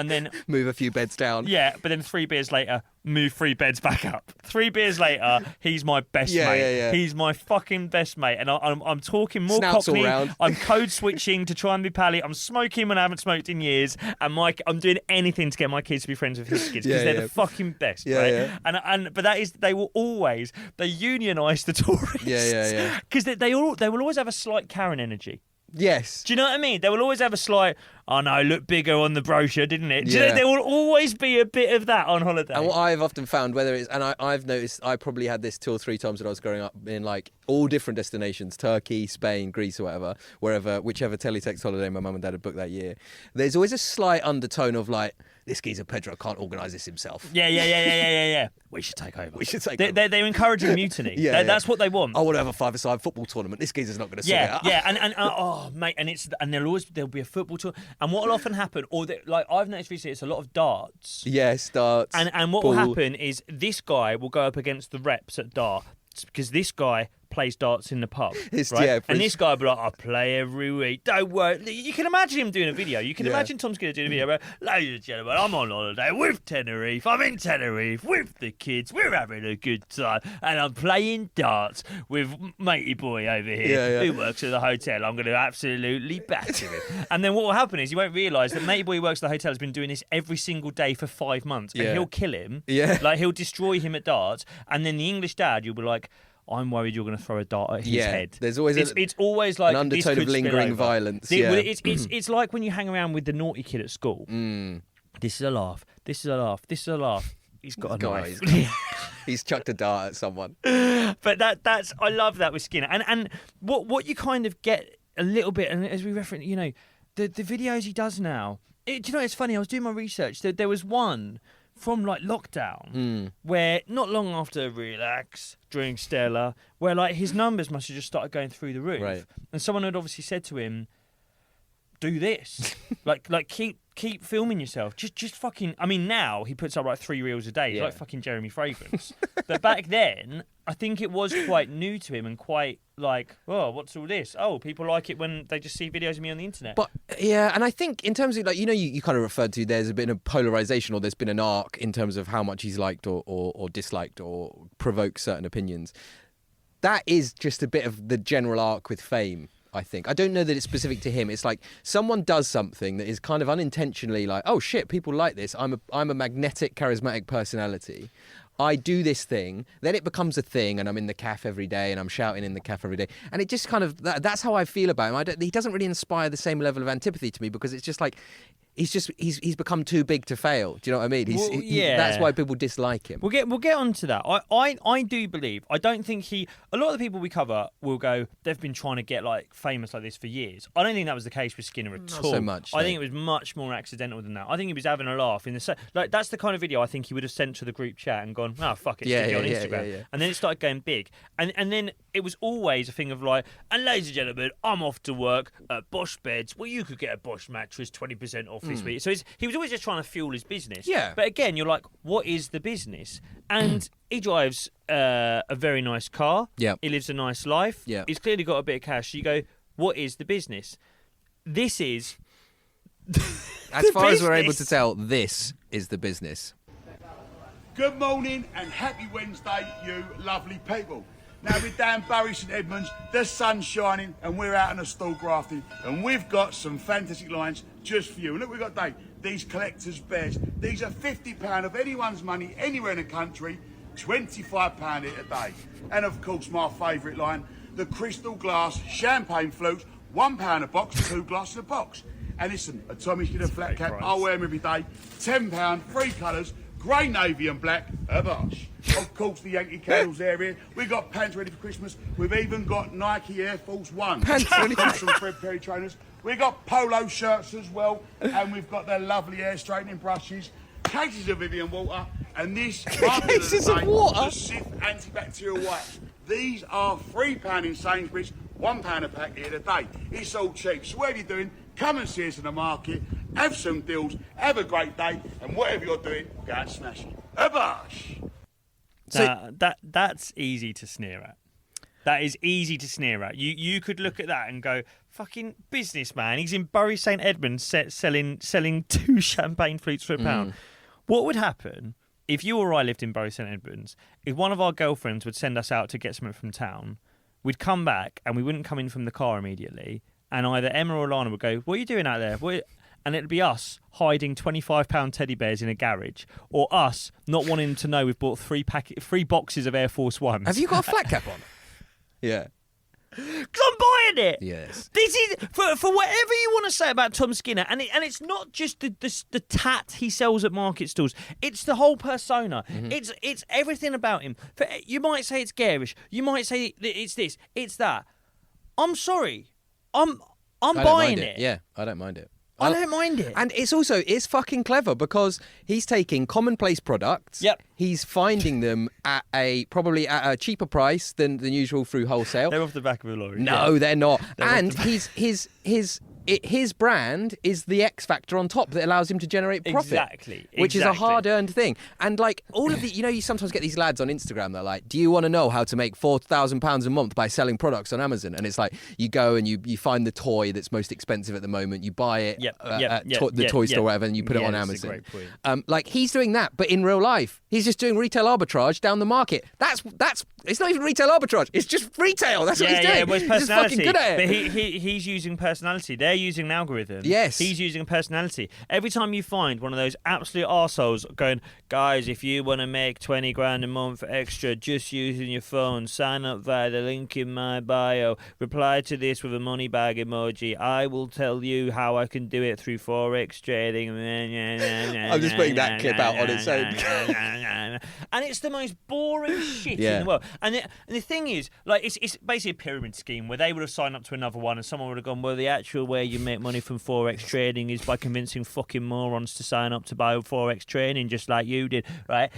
then
Move a few beds down.
yeah, but then 3 beers later, move 3 beds back up. 3 beers later, he's my best mate.
Yeah.
He's my fucking best mate, and I'm talking more
Snouts all
Cockney.
round.
I'm code switching to try and be pally. I'm smoking when I haven't smoked in years, and I'm doing anything to get my kids to be friends with his kids because they're the fucking best, right?
Yeah.
But that is they unionise the tourists.
Yeah.
Because they will always have a slight Karen energy.
Yes.
Do you know what I mean? They will always have a slight, oh no, look bigger on the brochure, didn't it? Do you know,
Yeah.
there will always be a bit of that on holiday.
And what I've often found, whether it's, and I've noticed, I probably had this 2 or 3 times when I was growing up in like all different destinations, Turkey, Spain, Greece, or whatever, whichever teletext holiday my mum and dad had booked that year. There's always a slight undertone of like, this geezer Pedro can't organise this himself.
Yeah. We should take over. They're encouraging mutiny. That's what they want.
I want to have a 5-a-side football tournament. This geezer's not going to sort it out.
and oh mate, and there'll be a football tour. And what will often happen, like I've noticed recently, it's a lot of darts.
Yes, darts.
And what
pool.
will happen is this guy will go up against the reps at darts because this guy plays darts in the pub, right? And this guy will be like, I play every week. Don't worry. You can imagine him doing a video. You can imagine Tom's going to do a video where, ladies and gentlemen, I'm on holiday with Tenerife. I'm in Tenerife with the kids. We're having a good time. And I'm playing darts with matey boy over here who works at the hotel. I'm going to absolutely batter him. And then what will happen is you won't realise that matey boy who works at the hotel has been doing this every single day for 5 months. And he'll kill him. Yeah. Like he'll destroy him at darts. And then the English dad, you'll be like, I'm worried you're going to throw a dart at his head.
There's always
it's always like
an undertone of lingering violence.
It's like when you hang around with the naughty kid at school. This is a laugh. This is a laugh. This is a laugh. He's got a knife.
He's chucked a dart at someone.
But that's I love that with Skinner. And what you kind of get a little bit, and as we reference, you know, the videos he does now. Do you know it's funny? I was doing my research. There was one from like lockdown where not long after Relax, Drink Stella, where like his numbers must have just started going through the roof. Right. And someone had obviously said to him, do this. like keep filming yourself. Just fucking I mean now he puts up like 3 reels a day. He's like fucking Jeremy Fragrance. But back then I think it was quite new to him and quite like, oh, what's all this? Oh, people like it when they just see videos of me on the internet.
But yeah, and I think in terms of like, you know, you kind of referred to there's a bit of polarisation or there's been an arc in terms of how much he's liked or disliked or provoked certain opinions. That is just a bit of the general arc with fame. I think. I don't know that it's specific to him. It's like someone does something that is kind of unintentionally like, oh shit, people like this. I'm a magnetic, charismatic personality. I do this thing, then it becomes a thing, and I'm in the cafe every day, and I'm shouting in the cafe every day, and it just kind of that's how I feel about him. He doesn't really inspire the same level of antipathy to me because it's just like he's become too big to fail. Do you know what I mean?
Well, yeah.
That's why people dislike him.
We'll get onto that. I do believe. I don't think a lot of the people we cover will go, they've been trying to get like famous like this for years. I don't think that was the case with Skinner at all.
So much.
I think it was much more accidental than that. I think he was having a laugh in the like that's the kind of video I think he would have sent to the group chat and gone, oh fuck it, stick it on Instagram.
Yeah.
And then it started going big. And then it was always a thing of like, and ladies and gentlemen, I'm off to work at Bosch Beds. Well, you could get a Bosch mattress 20% off this week. So he was always just trying to fuel his business.
Yeah.
But again, you're like, what is the business? And he drives a very nice car.
Yeah.
He lives a nice life.
Yeah.
He's clearly got a bit of cash. So you go, what is the business? This is...
As far as we're able to tell, this is the business.
Good morning and happy Wednesday, you lovely people. Now we're down Bury St Edmunds, the sun's shining and we're out on a stall grafting and we've got some fantastic lines just for you. And look, we've got Dave, these collector's bears. These are £50 of anyone's money anywhere in the country, £25 a day. And of course my favourite line, the crystal glass champagne flutes, £1 a box, 2 glasses a box. And listen, a Tommy's get a flat cap, I'll wear them every day, £10, 3 colours, grey, navy and black, Abosh. Of course, the Yankee candles area. We've got pants ready for Christmas. We've even got Nike Air Force One.
Pants ready for
some Fred Perry trainers. We've got polo shirts as well. And we've got the lovely hair straightening brushes, cases of Vivian water, and this
cases of water?
the Sif antibacterial wipes. These are £3 in Sainsbury's, £1 a pack here today. It's all cheap. So whatever you're doing, come and see us in the market, have some deals, have a great day, and whatever you're doing, go and smash it. Abosh!
That's easy to sneer at. That is easy to sneer at. You could look at that and go, fucking businessman. He's in Bury St Edmunds selling 2 champagne flutes for £1. What would happen if you or I lived in Bury St Edmunds? If one of our girlfriends would send us out to get something from town, we'd come back and we wouldn't come in from the car immediately. And either Emma or Lana would go, what are you doing out there? And it'd be us hiding £25 teddy bears in a garage, or us not wanting to know we've bought 3 boxes of Air Force Ones.
Have you got a flat cap on? Yeah.
Because I'm buying it.
Yes.
This is for whatever you want to say about Tom Skinner, and it's not just the tat he sells at market stalls. It's the whole persona. It's everything about him. You might say it's garish. You might say it's this. It's that. I'm sorry. I'm buying it.
Yeah, I don't mind it.
I don't mind it.
And it's fucking clever because he's taking commonplace products.
Yep.
He's finding them probably at a cheaper price than usual through wholesale.
They're off the back of a lorry.
No, they're not. And his brand is the X factor on top that allows him to generate profit.
Exactly.
Which is a hard-earned thing. And like all of the, you sometimes get these lads on Instagram that are like, do you want to know how to make £4,000 a month by selling products on Amazon? And it's like, you go and you find the toy that's most expensive at the moment, you buy it at the toy store or whatever, and you put it on Amazon.
That's a great point.
Like he's doing that, but in real life, he's just doing retail arbitrage down the market. That's it's not even retail arbitrage. It's just retail. That's what he's doing.
Yeah, well, it's
he's just
personality.
fucking good at it.
But he's using personality. They're using an algorithm.
Yes.
He's using a personality. Every time you find one of those absolute arseholes going, guys, if you want to make 20 grand a month extra just using your phone, sign up via the link in my bio, reply to this with a money bag emoji. I will tell you how I can do it through Forex trading.
I'm just putting that clip out on its own.
And it's the most boring shit in the world. And the thing is, like, it's basically a pyramid scheme where they would have signed up to another one and someone would have gone, well, the actual way you make money from Forex trading is by convincing fucking morons to sign up to buy Forex trading just like you did, right?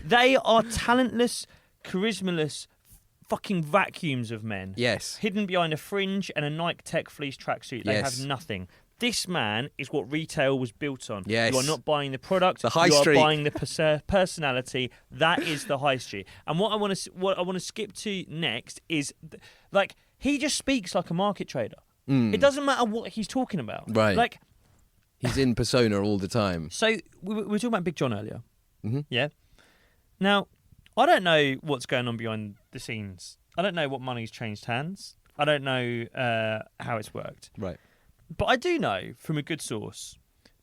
They are talentless, charismaless, fucking vacuums of men.
Yes.
Hidden behind a fringe and a Nike Tech fleece tracksuit. They have nothing. This man is what retail was built on.
Yes.
You are not buying the product.
The high street.
You are buying the personality. That is the high street. And what I want to skip to next is, like, he just speaks like a market trader. It doesn't matter what he's talking about.
Right.
Like,
he's in persona all the time.
So we were talking about Big John earlier.
Mm-hmm.
Yeah. Now, I don't know what's going on behind the scenes. I don't know what money's changed hands. I don't know how it's worked.
Right.
But I do know from a good source,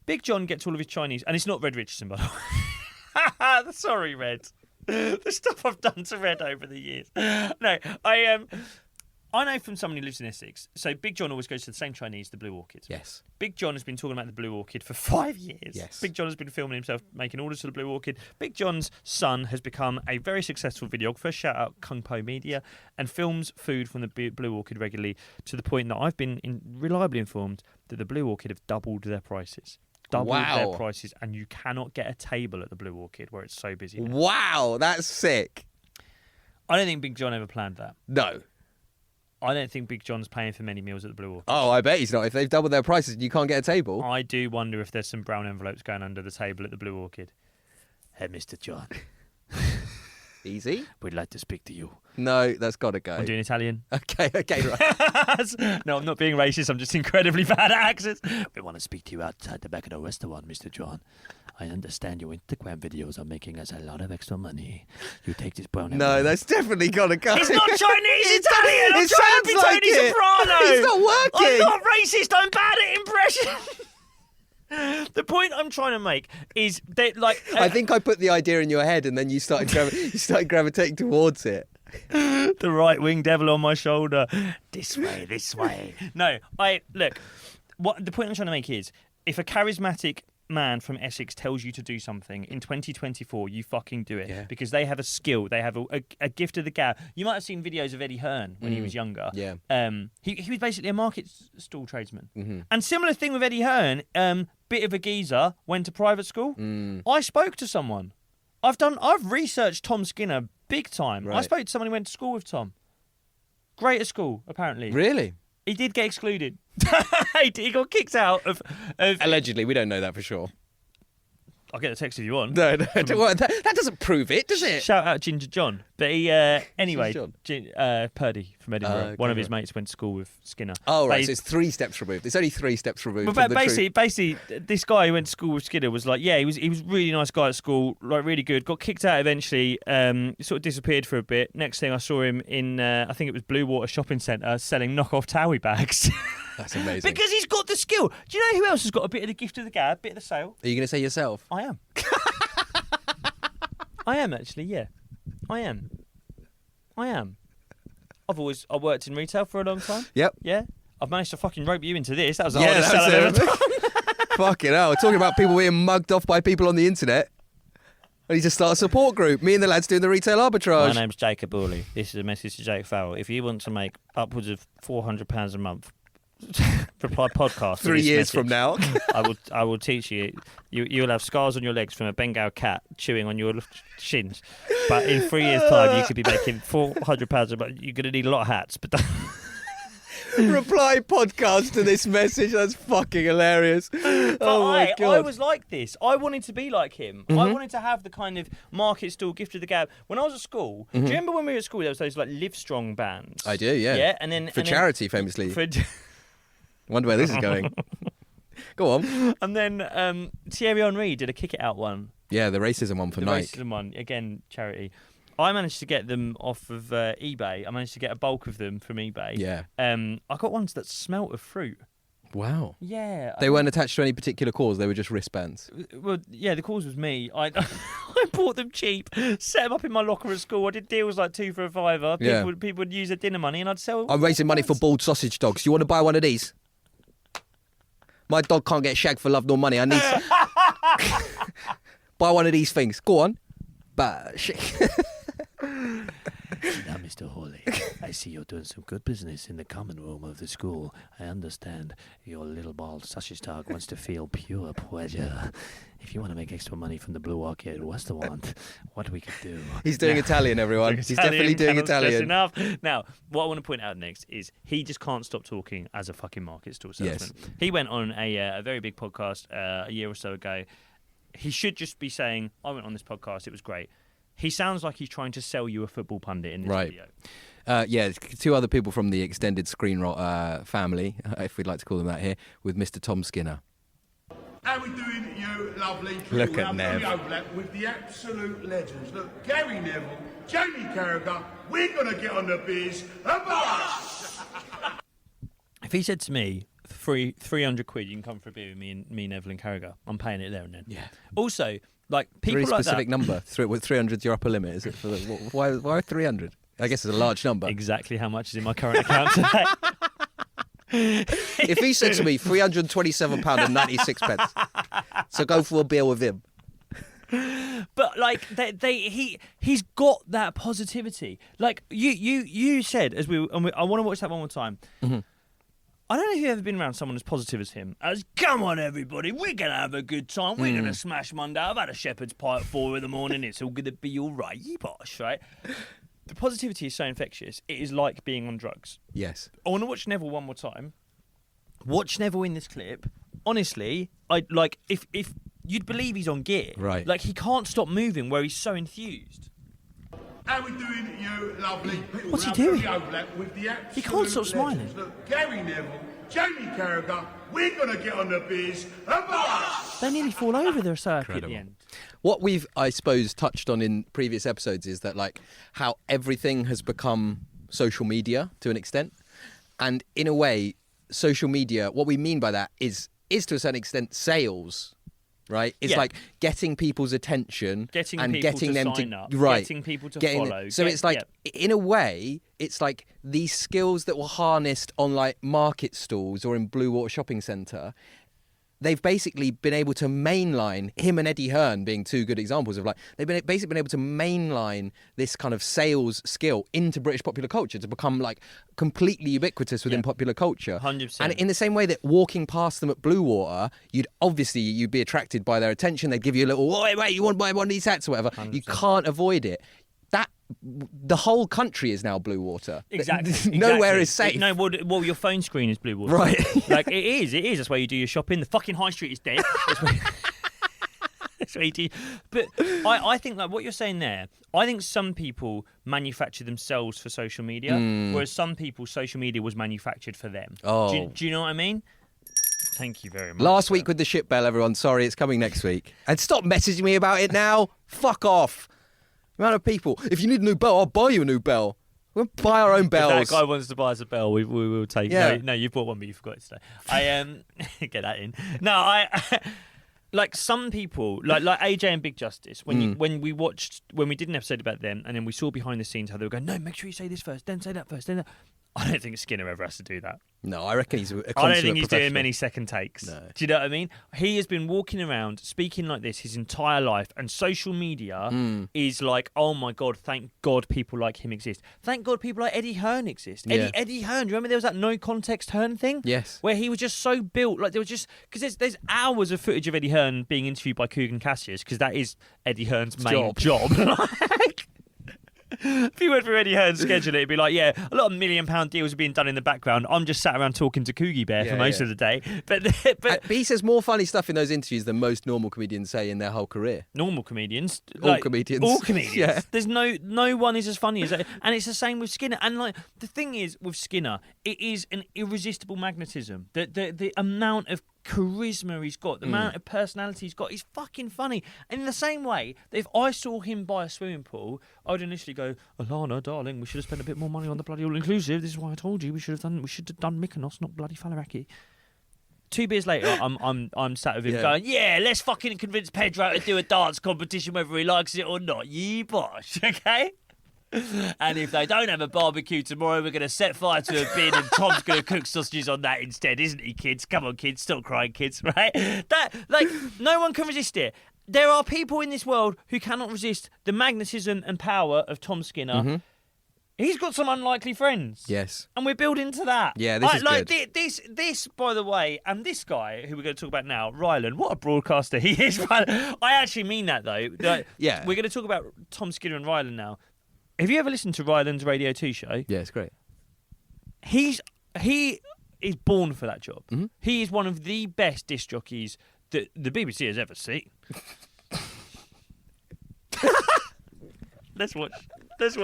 Big John gets all of his Chinese, and it's not Red Richardson, by the way. Sorry, Red. The stuff I've done to Red over the years. No, I know from someone who lives in Essex, so Big John always goes to the same Chinese, the Blue Orchid.
Yes.
Big John has been talking about the Blue Orchid for 5 years.
Yes.
Big John has been filming himself making orders for the Blue Orchid. Big John's son has become a very successful videographer, shout out Kung Po Media, and films food from the Blue Orchid regularly, to the point that I've been reliably informed that the Blue Orchid have doubled their prices. Their prices, and you cannot get a table at the Blue Orchid where it's so busy now.
Wow, that's sick.
I don't think Big John ever planned that.
No.
I don't think Big John's paying for many meals at the Blue Orchid.
Oh, I bet he's not. If they've doubled their prices and you can't get a table.
I do wonder if there's some brown envelopes going under the table at the Blue Orchid. Hey, Mr. John.
Easy.
We'd like to speak to you.
No, that's got to go.
I'm doing Italian.
Okay, right.
No, I'm not being racist. I'm just incredibly bad at accents. We want to speak to you outside the back of the restaurant, Mr. John. I understand your Instagram videos are making us a lot of extra money. You take this brown
No,
envelope.
that's definitely got to go.
It's not Chinese, it's Italian. I'm
It
trying to be
sounds like
Tony
it.
Soprano.
It's not working.
I'm not racist. I'm bad at impressions. The point I'm trying to make is that, like,
I think I put the idea in your head and then you started gravitating towards it.
the right-wing devil on my shoulder. This way. No, look. What the point I'm trying to make is, if a charismatic man from Essex tells you to do something in 2024, you fucking do it, because they have a skill, they have a gift of the gab. You might have seen videos of Eddie Hearn when he was younger.
Yeah.
He was basically a market stall tradesman. Mm-hmm. And similar thing with Eddie Hearn. Bit of a geezer, went to private school. I spoke to someone. I've researched Tom Skinner big time.
Right.
I spoke to someone who went to school with Tom. Great at school, apparently.
Really?
He did get excluded. He got kicked out of.
Allegedly, we don't know that for sure.
I'll get the text if you want.
No, well, that doesn't prove it, does it?
Shout out Ginger John. But he, anyway, Purdy from Edinburgh.
Okay,
one of his mates went to school with Skinner.
Oh, right, so it's 3 steps removed. It's only 3 steps removed
But
from the truth.
basically, this guy who went to school with Skinner was like, he was a really nice guy at school, like really good. Got kicked out eventually. Sort of disappeared for a bit. Next thing I saw him in, I think it was Blue Water Shopping Centre, selling knockoff Towie bags.
That's amazing.
Because he's got the skill. Do you know who else has got a bit of the gift of the gab, bit of the sale?
Are you going to say yourself?
I am. I am actually, yeah. I am. I worked in retail for a long time.
Yep.
Yeah. I've managed to fucking rope you into this. That was the
Yeah,
hardest sell I've ever done.
Fucking hell. We're talking about people being mugged off by people on the internet. I need to start a support group. Me and the lads doing the retail arbitrage.
My name's Jacob Booley. This is a message to Jake Farrell. If you want to make upwards of £400 a month, reply podcast.
3 years from now.
I will teach you. You'll have scars on your legs from a Bengal cat chewing on your shins. But in 3 years' time, you could be making £400 a month. You're going to need a lot of hats. But
Reply podcast to this message. That's fucking hilarious. Oh my God.
I was like this. I wanted to be like him.
Mm-hmm.
I wanted to have the kind of market stall gift of the gab. When I was at school, do you remember when we were at school, there was those like Livestrong bands?
I do, yeah.
Yeah, and then...
For charity, famously.
For
Wonder where this is going. Go on.
And then Thierry Henry did a Kick It Out one.
Yeah, the racism one for Nike.
The racism one, again, charity. I managed to get them off of eBay. I managed to get a bulk of them from eBay.
Yeah.
I got ones that smelt of fruit.
Wow.
Yeah.
They weren't attached to any particular cause. They were just wristbands.
Well, yeah, the cause was me. I bought them cheap, set them up in my locker at school. I did deals like 2 for a fiver. People would use their dinner money, and I'd sell.
I'm raising money for bald sausage dogs. You want to buy one of these? My dog can't get shagged for love nor money. I need buy one of these things. Go on.
Now, Mr. Hawley, I see you're doing some good business in the common room of the school. I understand your little bald sausage dog wants to feel pure pleasure. If you want to make extra money from the Blue Orchid restaurant, what we could do.
He's doing Italian, everyone. He's definitely doing Italian.
Enough. Now, what I want to point out next is he just can't stop talking as a fucking market stall salesman.
Yes.
He went on a very big podcast a year or so ago. He should just be saying, I went on this podcast, it was great. He sounds like he's trying to sell you a football pundit in this video.
Yeah, 2 other people from the extended Screen Rot family, if we'd like to call them that here, with Mr. Tom Skinner.
How we doing, you lovely crew?
Look at Nev.
Overlap with the absolute legends. Look, Gary Neville, Jamie Carragher, we're going to get on the biz. Abosh!
If he said to me, 300 quid, you can come for a beer with me, Neville and Carragher, I'm paying it there and then.
Yeah.
Also, like, people
Very
like
specific
that,
number. 300's your upper limit, is it? For why 300? I guess it's a large number.
Exactly how much is in my current account today.
If he said to me £327.96, so go for a beer with him.
But like he's got that positivity. Like you said I want to watch that one more time.
Mm-hmm.
I don't know if you've ever been around someone as positive as him. As come on everybody, we're gonna have a good time. We're gonna smash Monday. I've had a shepherd's pie at 4 a.m. It's all gonna be all right. Bosh, right? The positivity is so infectious. It is like being on drugs.
Yes.
I want to watch Neville one more time. Watch Neville in this clip. Honestly, I like if you'd believe he's on gear.
Right.
Like he can't stop moving where he's so enthused.
How we doing, you lovely people?
What's he doing?
With the
He can't stop smiling.
legends. Look, Gary Neville, Jamie Carragher, we're going to get on the biz. Abosh!
They nearly fall over their circuit at the end.
What we've, I suppose, touched on in previous episodes is that, like, how everything has become social media to an extent. And in a way, social media, what we mean by that is to a certain extent sales, right? It's like getting people's attention
Getting
and
people
getting
to
them
sign
to
up,
right,
getting people to
getting
follow.
So it's like, in a way, it's like these skills that were harnessed on like market stalls or in Blue Water Shopping Centre. They've basically been able to mainline, him and Eddie Hearn being two good examples of like, they've basically been able to mainline this kind of sales skill into British popular culture to become like completely ubiquitous within popular culture.
100%.
And in the same way that walking past them at Blue Water, you'd be attracted by their attention. They'd give you a little, oh, wait, you want to buy one of these hats or whatever. 100%. You can't avoid it. The whole country is now Blue Water.
Exactly.
Nowhere is safe.
No, well, your phone screen is Blue Water.
Right.
Like, it is. That's where you do your shopping. The fucking high street is dead. That's where you do. But I think, like, what you're saying there, I think some people manufacture themselves for social media, whereas some people, social media was manufactured for them.
Oh.
Do you know what I mean? Thank you very much.
Last week with the ship bell, everyone. Sorry, it's coming next week. And stop messaging me about it now. Fuck off. The amount of people. If you need a new bell, I'll buy you a new bell. We'll buy our own bells.
If that guy wants to buy us a bell, we will take it.
Yeah.
No, you bought one, but you forgot it today. Get that in. No, I like some people, like AJ and Big Justice. When we did an episode about them, and then we saw behind the scenes how they were going, no, make sure you say this first, then say that first, then that. I don't think Skinner ever has to do that.
No, I reckon he's a consummate
I don't think he's doing
professional.
many second takes.
No.
Do you know what I mean? He has been walking around speaking like this his entire life, and social media is like, oh my God, thank God people like him exist. Thank God people like Eddie Hearn exist.
Yeah.
Eddie Hearn, do you remember there was that no context Hearn thing?
Yes.
Where he was just so built, like there was just, because there's hours of footage of Eddie Hearn being interviewed by Coogan Cassius, because that is Eddie Hearn's main job. Like, if you went through Eddie Hearn's schedule, it'd be like, yeah, a lot of £1 million deals are being done in the background. I'm just sat around talking to Coogie Bear for most of the day. But
he says more funny stuff in those interviews than most normal comedians say in their whole career.
normal comedians,
All comedians.
all comedians.
Yeah.
There's no one is as funny as that, and it's the same with Skinner. And like the thing is with Skinner, it is an irresistible magnetism. The amount of charisma he's got, the amount of personality he's got, he's fucking funny. And in the same way, that if I saw him by a swimming pool, I would initially go, Alana, darling, we should have spent a bit more money on the bloody all-inclusive. This is why I told you we should have done Mykonos, not bloody Falaraki. 2 beers later, I'm sat with him going, yeah, let's fucking convince Pedro to do a dance competition whether he likes it or not. Ye bosh, okay? And if they don't have a barbecue tomorrow, we're going to set fire to a bin and Tom's going to cook sausages on that instead, isn't he, kids? Come on, kids, stop crying, kids, right? That, like, no one can resist it. There are people in this world who cannot resist the magnetism and power of Tom Skinner. Mm-hmm. He's got some unlikely friends.
Yes.
And we're building to that.
Yeah, this is good.
This, by the way, and this guy who we're going to talk about now, Rylan, what a broadcaster he is. I actually mean that, though. Like,
yeah.
We're going to talk about Tom Skinner and Rylan now. Have you ever listened to Rylan's Radio 2 show?
Yeah, it's great.
He is born for that job.
Mm-hmm.
He is one of the best disc jockeys that the BBC has ever seen. Let's watch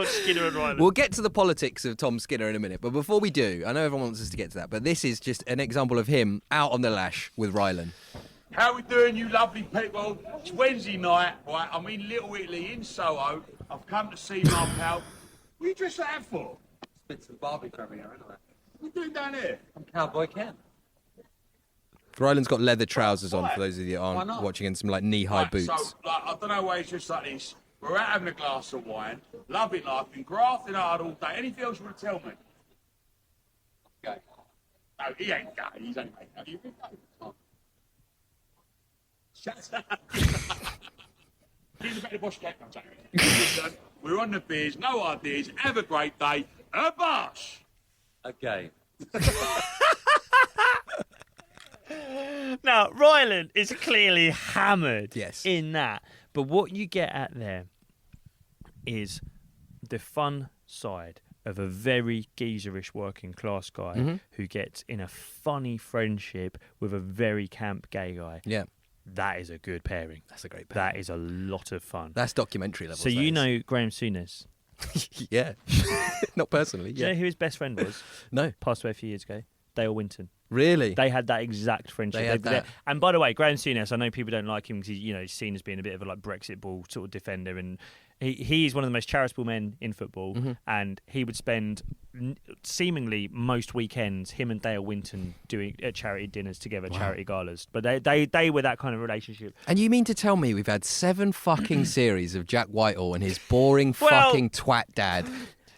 Skinner and Rylan.
We'll get to the politics of Tom Skinner in a minute, but before we do, I know everyone wants us to get to that, but this is just an example of him out on the lash with Rylan.
How we doing, you lovely people? It's Wednesday night, right? I'm in Little Italy in Soho. I've come to see my pal. What are you dressed like that for?
It's the barbecue over here, isn't it?
What are you doing down here?
I'm Cowboy Ken.
Rylan's got leather trousers on, for those of you that
Why
aren't
not?
watching, in some like knee-high boots.
So, like, I don't know why he's just like this. We're out having a glass of wine, loving life, been grafting hard all day. Anything else you want to tell me?
Okay.
No, he ain't gay. He's only gay. Have you been gay? Shut up. Here's about the Abosh cake. I'm saying. Listen, we're on the beers, no ideas. Have a great day. Abosh!
Okay.
Now, Ryland is clearly hammered
Yes.
in that. But what you get at there is the fun side of a very geezerish working class guy who gets in a funny friendship with a very camp gay guy.
Yeah.
That is a good pairing.
That's a great pairing.
That is a lot of fun.
That's documentary level.
So you know Graham Souness?
Yeah. Not personally.
Do you
Yeah.
know who his best friend was?
No.
Passed away a few years ago. Dale Winton.
Really?
They had that exact friendship.
They had that.
And by the way, Graham Souness, I know people don't like him because he's seen as being a bit of a like Brexit ball sort of defender, and he's one of the most charitable men in football, and he would spend seemingly most weekends him and Dale Winton doing charity dinners together, charity galas. But they were that kind of relationship.
And you mean to tell me we've had 7 fucking series of Jack Whitehall and his boring fucking twat dad,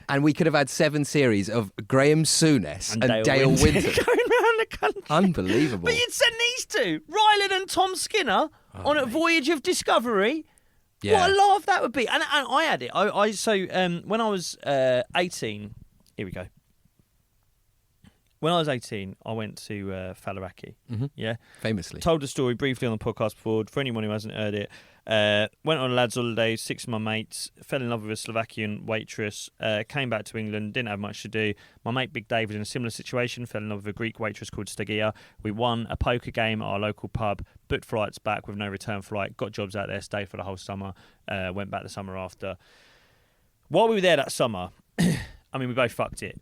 and we could have had 7 series of Graham Souness and Dale Winton.
Going around the country.
Unbelievable.
But you'd send these two, Ryland and Tom Skinner, on a voyage of discovery.
Yeah.
What a laugh that would be. And I had it. When I was 18, here we go. When I was 18, I went to Faliraki. Yeah.
Famously.
Told the story briefly on the podcast before. For anyone who hasn't heard it, went on a lads' holiday, 6 of my mates, fell in love with a Slovakian waitress, came back to England, didn't have much to do. My mate Big Dave was in a similar situation, fell in love with a Greek waitress called Stagia. We won a poker game at our local pub, booked flights back with no return flight, got jobs out there, stayed for the whole summer, went back the summer after. While we were there that summer, I mean, we both fucked it.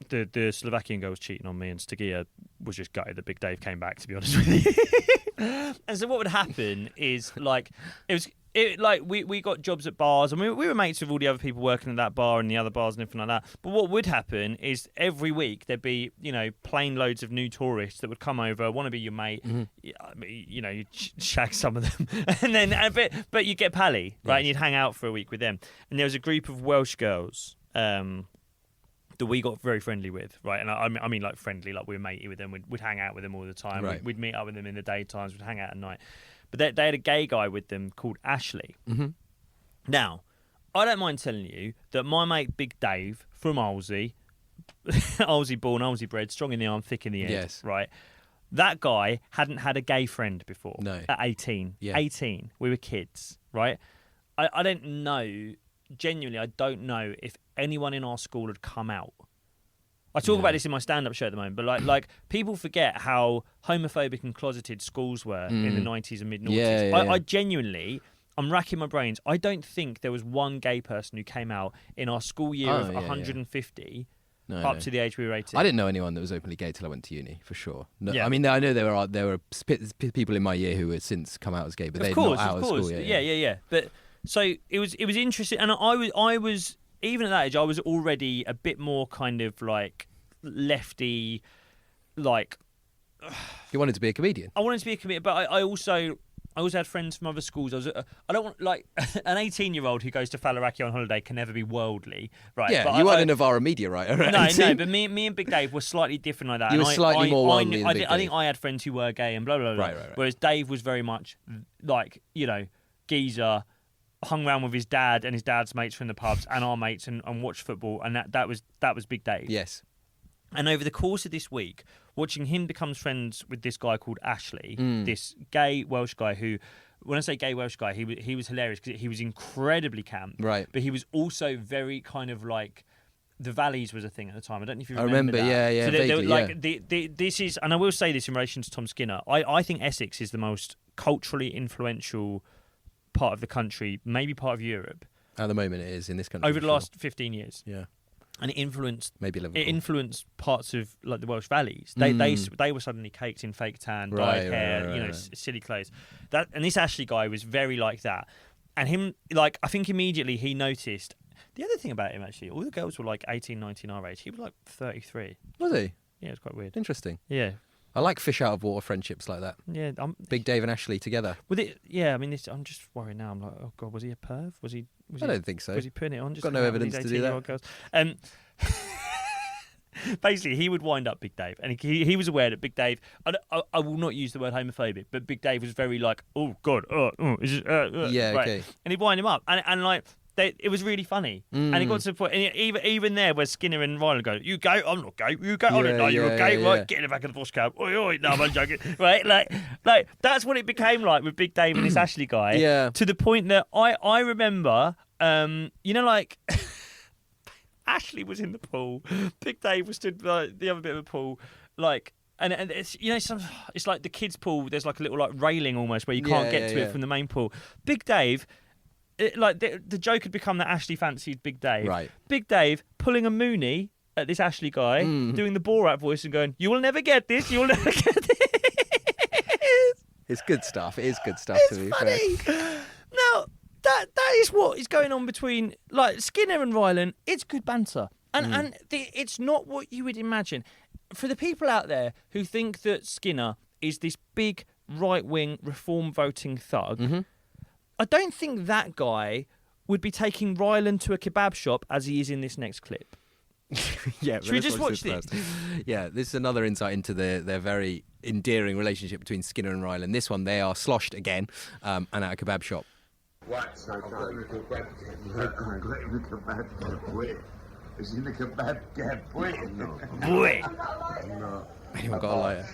The Slovakian girl was cheating on me, and Stagia was just gutted that Big Dave came back, to be honest with you. And so what would happen is, like, we got jobs at bars, and we were mates with all the other people working at that bar and the other bars and everything like that. But what would happen is every week there'd be, plane loads of new tourists that would come over, want to be your mate, you'd shag some of them, and then but you'd get pally, right, and you'd hang out for a week with them. And there was a group of Welsh girls that we got very friendly with, right? And I mean like friendly, like we were matey with them. We'd hang out with them all the time.
Right.
We'd meet up with them in the daytimes. We'd hang out at night. But they had a gay guy with them called Ashley. Now, I don't mind telling you that my mate Big Dave from Olsey, Olsey born, Olsey bred, strong in the arm, thick in the head,
Yes.
right? That guy hadn't had a gay friend before.
No.
At 18.
Yeah.
18. We were kids, right? I don't know, genuinely, I don't know if anyone in our school had come out. I talk about this in my stand-up show at the moment, but like people forget how homophobic and closeted schools were in the 90s and mid-noughties.
Yeah.
I genuinely, I'm racking my brains. I don't think there was one gay person who came out in our school year of 150 up to the age we were 18.
I didn't know anyone that was openly gay till I went to uni, for sure. No,
Yeah.
I mean, I know there were people in my year who had since come out as gay, but they're not out of school.
Yeah. But so it was interesting, and I was even at that age, I was already a bit more kind of like lefty, like
You wanted to be a comedian.
I wanted to be a comedian, but I also had friends from other schools. I don't want, like, an 18-year-old who goes to Faliraki on holiday can never be worldly, right?
Yeah,
but
you weren't a Novara media writer. Right?
No, but me and Big Dave were slightly different like that.
You
and
were slightly more worldly than Big
I
Dave.
think I had friends who were gay and blah, blah, blah.
Right.
Whereas Dave was very much like, geezer, hung around with his dad and his dad's mates from the pubs and our mates and watched football, and that was Big Dave.
Yes.
And over the course of this week, watching him become friends with this guy called Ashley, this gay Welsh guy who, when I say gay Welsh guy, he was hilarious because he was incredibly camp.
Right.
But he was also very kind of like, the Valleys was a thing at the time. I don't know if you
I
remember
remember,
that.
yeah,
So
vaguely,
this is, and I will say this in relation to Tom Skinner, I think Essex is the most culturally influential part of the country, maybe part of Europe.
At the moment it is in this country.
Over the last 15 years.
Yeah.
And it influenced
Maybe Liverpool.
it influenced parts of like the Welsh valleys. They were suddenly caked in fake tan, dyed hair,
right.
silly clothes. And this Ashley guy was very like that. And him, like, I think immediately he noticed. The other thing about him, actually, all the girls were like 18, 19 our age. He was like 33.
Was he?
Yeah, it's quite weird.
Interesting.
Yeah.
I like fish out of water friendships like that.
Yeah,
Big Dave and Ashley together.
with it. Yeah, I mean, I'm just worried now. I'm like, oh god, was he a perv? Was he?
I don't think so.
Was he putting it on? Just
Got no
hanging out with
evidence
these
to do
18-year-old girls? Basically, he would wind up Big Dave, and he was aware that Big Dave. I will not use the word homophobic, but Big Dave was very like, oh god,
Yeah,
right.
okay.
And he'd wind him up, and like. It was really funny, and it got to the point. And even there, where Skinner and Ryland go, "You go, I'm not gay. You go, I don't know you're gay, right? Get in the back of the bus cab. Oi, oi, no, I'm joking, right? Like that's what it became like with Big Dave and this Ashley guy.
Yeah.
To the point that I remember, like Ashley was in the pool, Big Dave was stood by the other bit of the pool, like. And it's it's like the kids' pool. There's like a little like railing almost where you can't get to it from the main pool. Big Dave. The joke had become that Ashley fancied Big Dave.
Right.
Big Dave pulling a Mooney at this Ashley guy, doing the Borat voice and going, "You will never get this. You will never get this."
It's good stuff. It is good stuff.
It's
to be
funny.
fair.
Now that is what is going on between like Skinner and Ryland. It's good banter, and it's not what you would imagine. For the people out there who think that Skinner is this big right-wing reform voting thug. I don't think that guy would be taking Ryland to a kebab shop as he is in this next clip.
Yeah,
Should we just watch this?
Yeah, this is another insight into their very endearing relationship between Skinner and Ryland. This one, they are sloshed again and at a kebab shop.
What? Is in the kebab gap?
Boy!
Anyone got a lighter?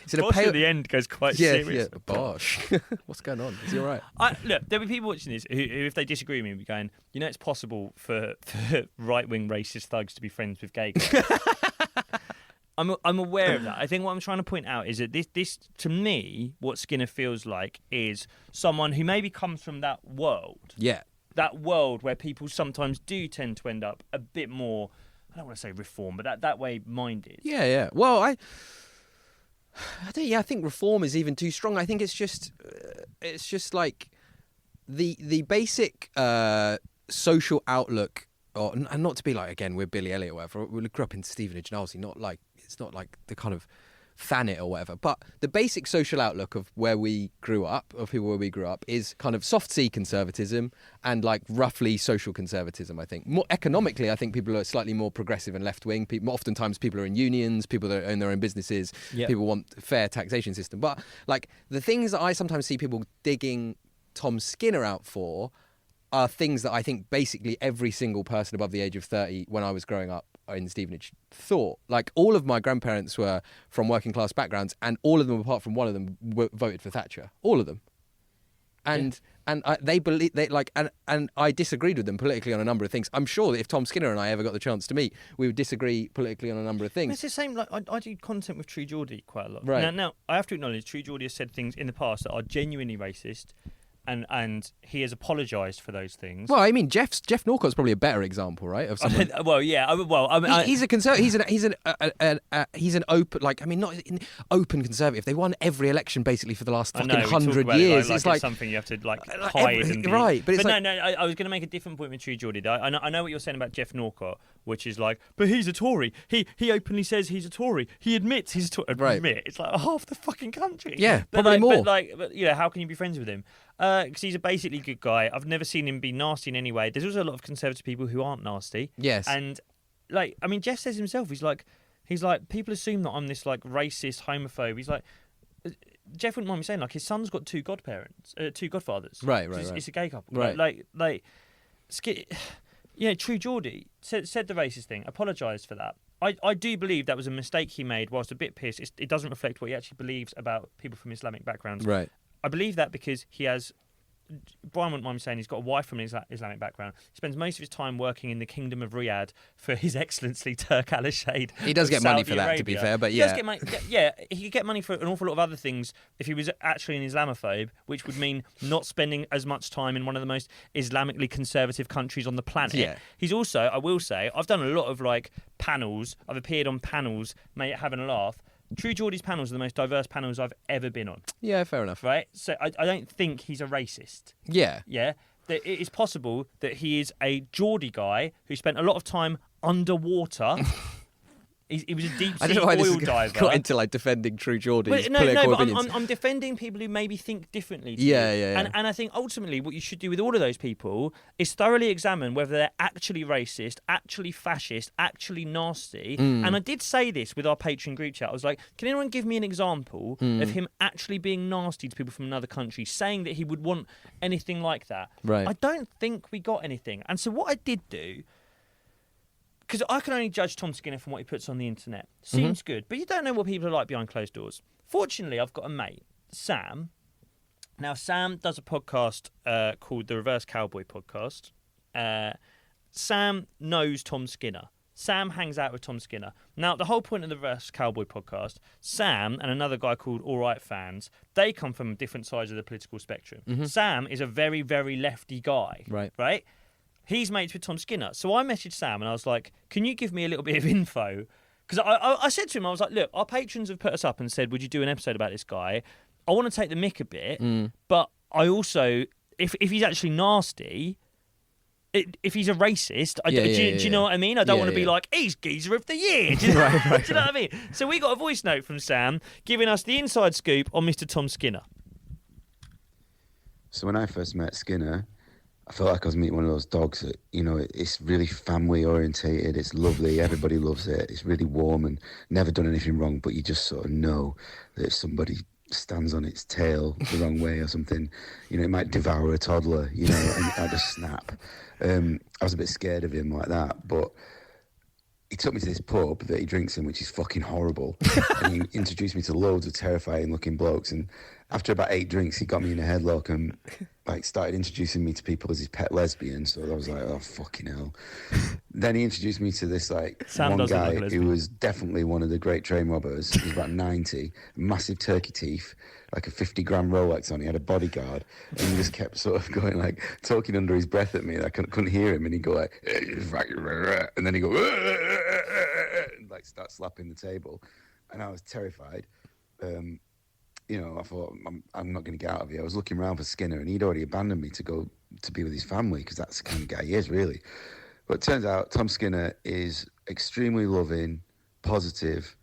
Is it a
Bosh at the end goes quite serious.
Yeah, Bosh. What's going on? Is he all right?
Look, there'll be people watching this who, if they disagree with me, will be going, it's possible for right-wing racist thugs to be friends with gay guys. I'm aware of that. I think what I'm trying to point out is that this to me, what Skinner feels like is someone who maybe comes from that world.
Yeah.
That world where people sometimes do tend to end up a bit more, I don't want to say reform, but that way minded.
Yeah. Well, I think reform is even too strong. I think it's just like the basic social outlook, and not to be like, again, we're Billy Elliot or whatever. We grew up in Stevenage and Arlesey, it's not like the kind of Thanet or whatever, but the basic social outlook of where we grew up, of people where we grew up, is kind of soft C conservatism and like roughly social conservatism. I think more economically, I think people are slightly more progressive and left wing. Oftentimes, people are in unions, people that own their own businesses. Yep. People want a fair taxation system. But like the things that I sometimes see people digging Tom Skinner out for are things that I think basically every single person above the age of 30 when I was growing up in Stevenage thought. Like all of my grandparents were from working class backgrounds, and all of them, apart from one of them, voted for Thatcher. All of them. And they believe and I disagreed with them politically on a number of things. I'm sure that if Tom Skinner and I ever got the chance to meet, we would disagree politically on a number of things.
It's the same. Like I do content with True Geordie quite a lot.
Right.
Now I have to acknowledge True Geordie has said things in the past that are genuinely racist. And he has apologised for those things.
Well, I mean, Jeff Norcott's probably a better example, right? Of someone.
He's
a conservative. He's an open, like, I mean, not an open conservative. They won every election basically for the last fucking 100 years.
It's like something you have to hide.
Right, but it's
I was going to make a different point with True Geordie. I know what you're saying about Jeff Norcott, which is like, but he's a Tory. He openly says he's a Tory. He admits he's a Tory.
Right.
Admit it's like half the fucking country.
Yeah, probably more.
But how can you be friends with him? Because he's a basically good guy. I've never seen him be nasty in any way. There's also a lot of conservative people who aren't nasty.
Yes.
And Jeff says himself, he's like, people assume that I'm this like racist homophobe. He's like, Jeff wouldn't mind me saying, like, his son's got two godfathers.
Right.
It's a gay couple.
Right.
True Geordie said the racist thing, apologised for that. I do believe that was a mistake he made. Whilst a bit pissed, it doesn't reflect what he actually believes about people from Islamic backgrounds.
Right.
I believe that because he has. Brian wouldn't mind me saying he's got a wife from an Islamic background. He spends most of his time working in the Kingdom of Riyadh for His Excellency Turk Al Shade.
He does get money for
Arabia.
that, to be fair, but
he does get money. Yeah, he could get money for an awful lot of other things if he was actually an Islamophobe, which would mean not spending as much time in one of the most Islamically conservative countries on the planet.
Yeah.
He's also, I will say, I've done a lot of like panels. I've appeared on panels, having a laugh. True Geordie's panels are the most diverse panels I've ever been on.
Yeah, fair enough.
Right? So I don't think he's a racist.
Yeah.
Yeah? That it is possible that he is a Geordie guy who spent a lot of time underwater He was a deep
I
sea
don't know why this
oil
has
diver.
got into like defending True Geordie's
Well,
political
but
opinions.
I'm defending people who maybe think differently. To
Yeah,
you.
yeah.
And I think ultimately what you should do with all of those people is thoroughly examine whether they're actually racist, actually fascist, actually nasty. And I did say this with our Patreon group chat. I was like, can anyone give me an example of him actually being nasty to people from another country, saying that he would want anything like that?
Right.
I don't think we got anything. And so what I did do, because I can only judge Tom Skinner from what he puts on the internet. Seems good, but you don't know what people are like behind closed doors. Fortunately, I've got a mate, Sam. Now, Sam does a podcast called the Reverse Cowboy Podcast. Sam knows Tom Skinner. Sam hangs out with Tom Skinner. Now, the whole point of the Reverse Cowboy Podcast, Sam and another guy called All Right Fans, they come from different sides of the political spectrum. Sam is a very, very lefty guy. Right? He's mates with Tom Skinner. So I messaged Sam and I was like, can you give me a little bit of info? Because I said to him, I was like, look, our patrons have put us up and said, would you do an episode about this guy? I want to take the mick a bit, but I also, if he's actually nasty, if he's a racist, do you know what I mean? I don't want to be like, he's geezer of the year. Do you know, do you know what I mean? So we got a voice note from Sam giving us the inside scoop on Mr. Tom Skinner.
So when I first met Skinner, I felt like I was meeting one of those dogs that, you know, it's really family orientated. It's lovely. Everybody loves it. It's really warm and never done anything wrong. But you just sort of know that if somebody stands on its tail the wrong way or something, you know, it might devour a toddler, you know, and it might just snap. I was a bit scared of him like that. But he took me to this pub that he drinks in, which is fucking horrible. And he introduced me to loads of terrifying looking blokes. And after about 8 drinks, he got me in a headlock and like started introducing me to people as his pet lesbian. So I was like, oh, fucking hell. Then he introduced me to this like
Sam
one
does look
guy
like a lesbian.
who was definitely one of the great train robbers. He was about 90, massive turkey teeth, like a 50-gram Rolex on. He had a bodyguard, and he just kept sort of going like talking under his breath at me. And I couldn't hear him, and he'd go like, and then he'd go and like start slapping the table, and I was terrified. You know, I thought, I'm not going to get out of here. I was looking around for Skinner, and he'd already abandoned me to go to be with his family, because that's the kind of guy he is, really. But it turns out Tom Skinner is extremely loving, positive,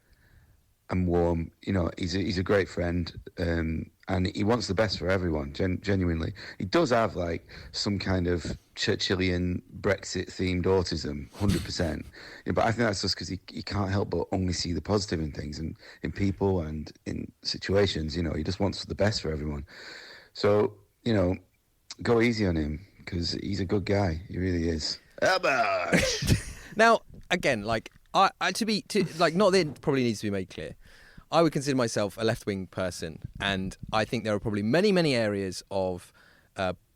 and warm. You know, he's a great friend, and he wants the best for everyone, genuinely. He does have, like, some kind of Churchillian Brexit-themed autism, 100%. Yeah, but I think that's just because he can't help but only see the positive in things, and in people and in situations. You know, he just wants the best for everyone. So, you know, go easy on him, because he's a good guy. He really is. Abosh!
Now, again, like, not that it probably needs to be made clear. I would consider myself a left-wing person, and I think there are probably many, many areas of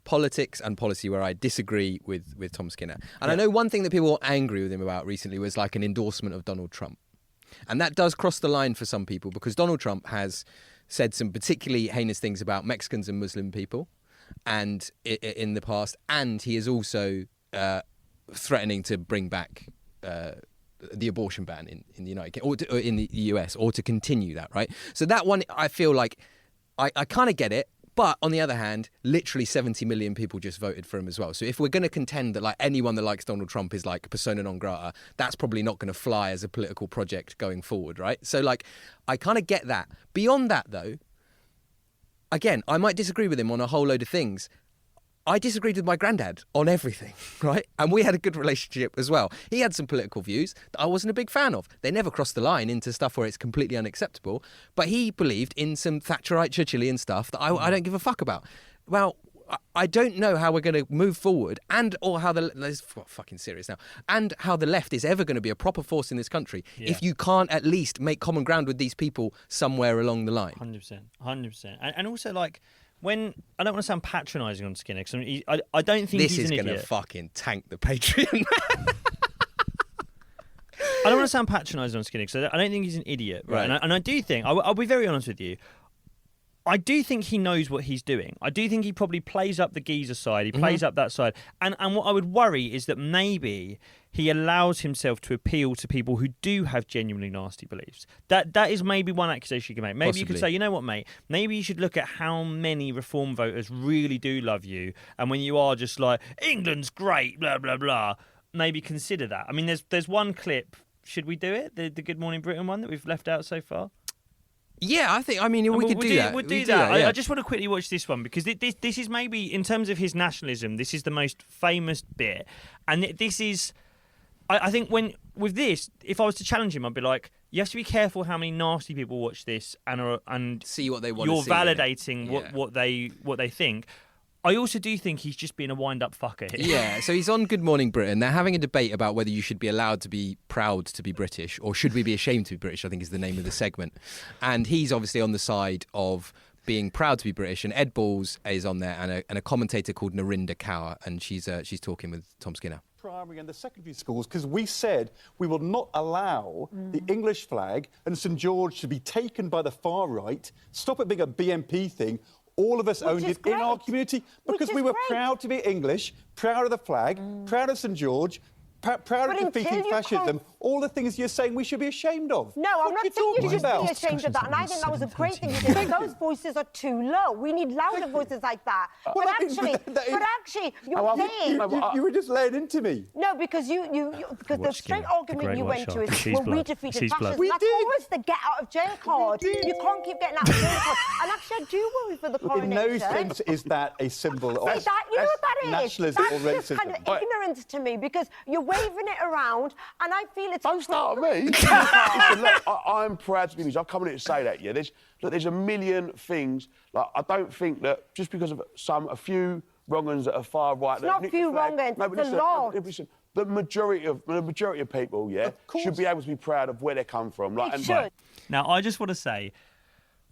politics and policy where I disagree with Tom Skinner. And I know one thing that people were angry with him about recently was like an endorsement of Donald Trump. And that does cross the line for some people, because Donald Trump has said some particularly heinous things about Mexicans and Muslim people and in the past, and he is also threatening to bring back the abortion ban in the United Kingdom, or in the US, or to continue that, right? So that one, I feel like I kind of get it. But on the other hand, literally 70 million people just voted for him as well. So if we're going to contend that like anyone that likes Donald Trump is like persona non grata, that's probably not going to fly as a political project going forward, right? So like, I kind of get that. Beyond that, though, again, I might disagree with him on a whole load of things. I disagreed with my granddad on everything, right? And we had a good relationship as well. He had some political views that I wasn't a big fan of. They never crossed the line into stuff where it's completely unacceptable. But he believed in some Thatcherite Churchillian stuff that I don't give a fuck about. Well, I don't know how we're going to move forward, or how let's fucking serious now, and how the left is ever going to be a proper force in this country if you can't at least make common ground with these people somewhere along the line.
100%. And also, like, when I don't want to sound patronising on Skinner, because I don't think
this
he's an
is
idiot.
going to fucking tank the Patreon.
I don't want to sound patronising on Skinner, because I don't think he's an idiot, right? And I do think, I'll be very honest with you, I do think he knows what he's doing. I do think he probably plays up the geezer side. He plays up that side. And what I would worry is that maybe he allows himself to appeal to people who do have genuinely nasty beliefs. That is maybe one accusation you can make. Maybe you could say, you know what, mate? Maybe you should look at how many Reform voters really do love you. And when you are just like, England's great, blah, blah, blah, maybe consider that. I mean, there's one clip Should we do it? The Good Morning Britain one that we've left out so far.
Yeah, I think. I mean, we could do that.
We'll do that.
Yeah.
I just want to quickly watch this one because this is maybe, in terms of his nationalism, this is the most famous bit, and this is. I think with this, if I was to challenge him, I'd be like, you have to be careful how many nasty people watch this and
see what they want.
You're
to see,
validating
yeah.
what they think. I also do think he's just being a wind-up fucker here.
Yeah, so he's on Good Morning Britain. They're having a debate about whether you should be allowed to be proud to be British or should we be ashamed to be British, I think is the name of the segment. And he's obviously on the side of being proud to be British. And Ed Balls is on there and a commentator called Narinda Kaur, and she's talking with Tom Skinner.
Primary and the secondary schools, because we said we will not allow the English flag and St George to be taken by the far right, stop it being a BNP thing. All of us owned it in our community because we were proud to be English, proud of the flag, proud of St George, proud of defeating fascism. All the things you're saying we should be ashamed of.
No, I'm not saying you should be ashamed of that, and I think that was a great thing you did. Those voices are too low. We need louder voices like that. But actually, you're saying...
You were just laying into me.
No, because because the straight argument you went to is, well, we defeated fascism.
We
That's
did.
almost the get out of jail card. You can't keep getting out of jail card. And actually, I do worry for the coronation.
In no sense is that a symbol of
See, that, you know what that is?
nationalism or
That's just
racism.
kind of ignorance to me, because you're waving it around, and I feel it's...
Don't start with me. Listen, look, I'm proud to be English. I've come in here to say that, yeah. There's a million things. Like, I don't think that just because of a few wrong uns that are far right...
It's not a few wrong uns, it's a lot.
Listen, the majority of people, yeah, should be able to be proud of where they come from. Like,
It should.
Now, I just want to say,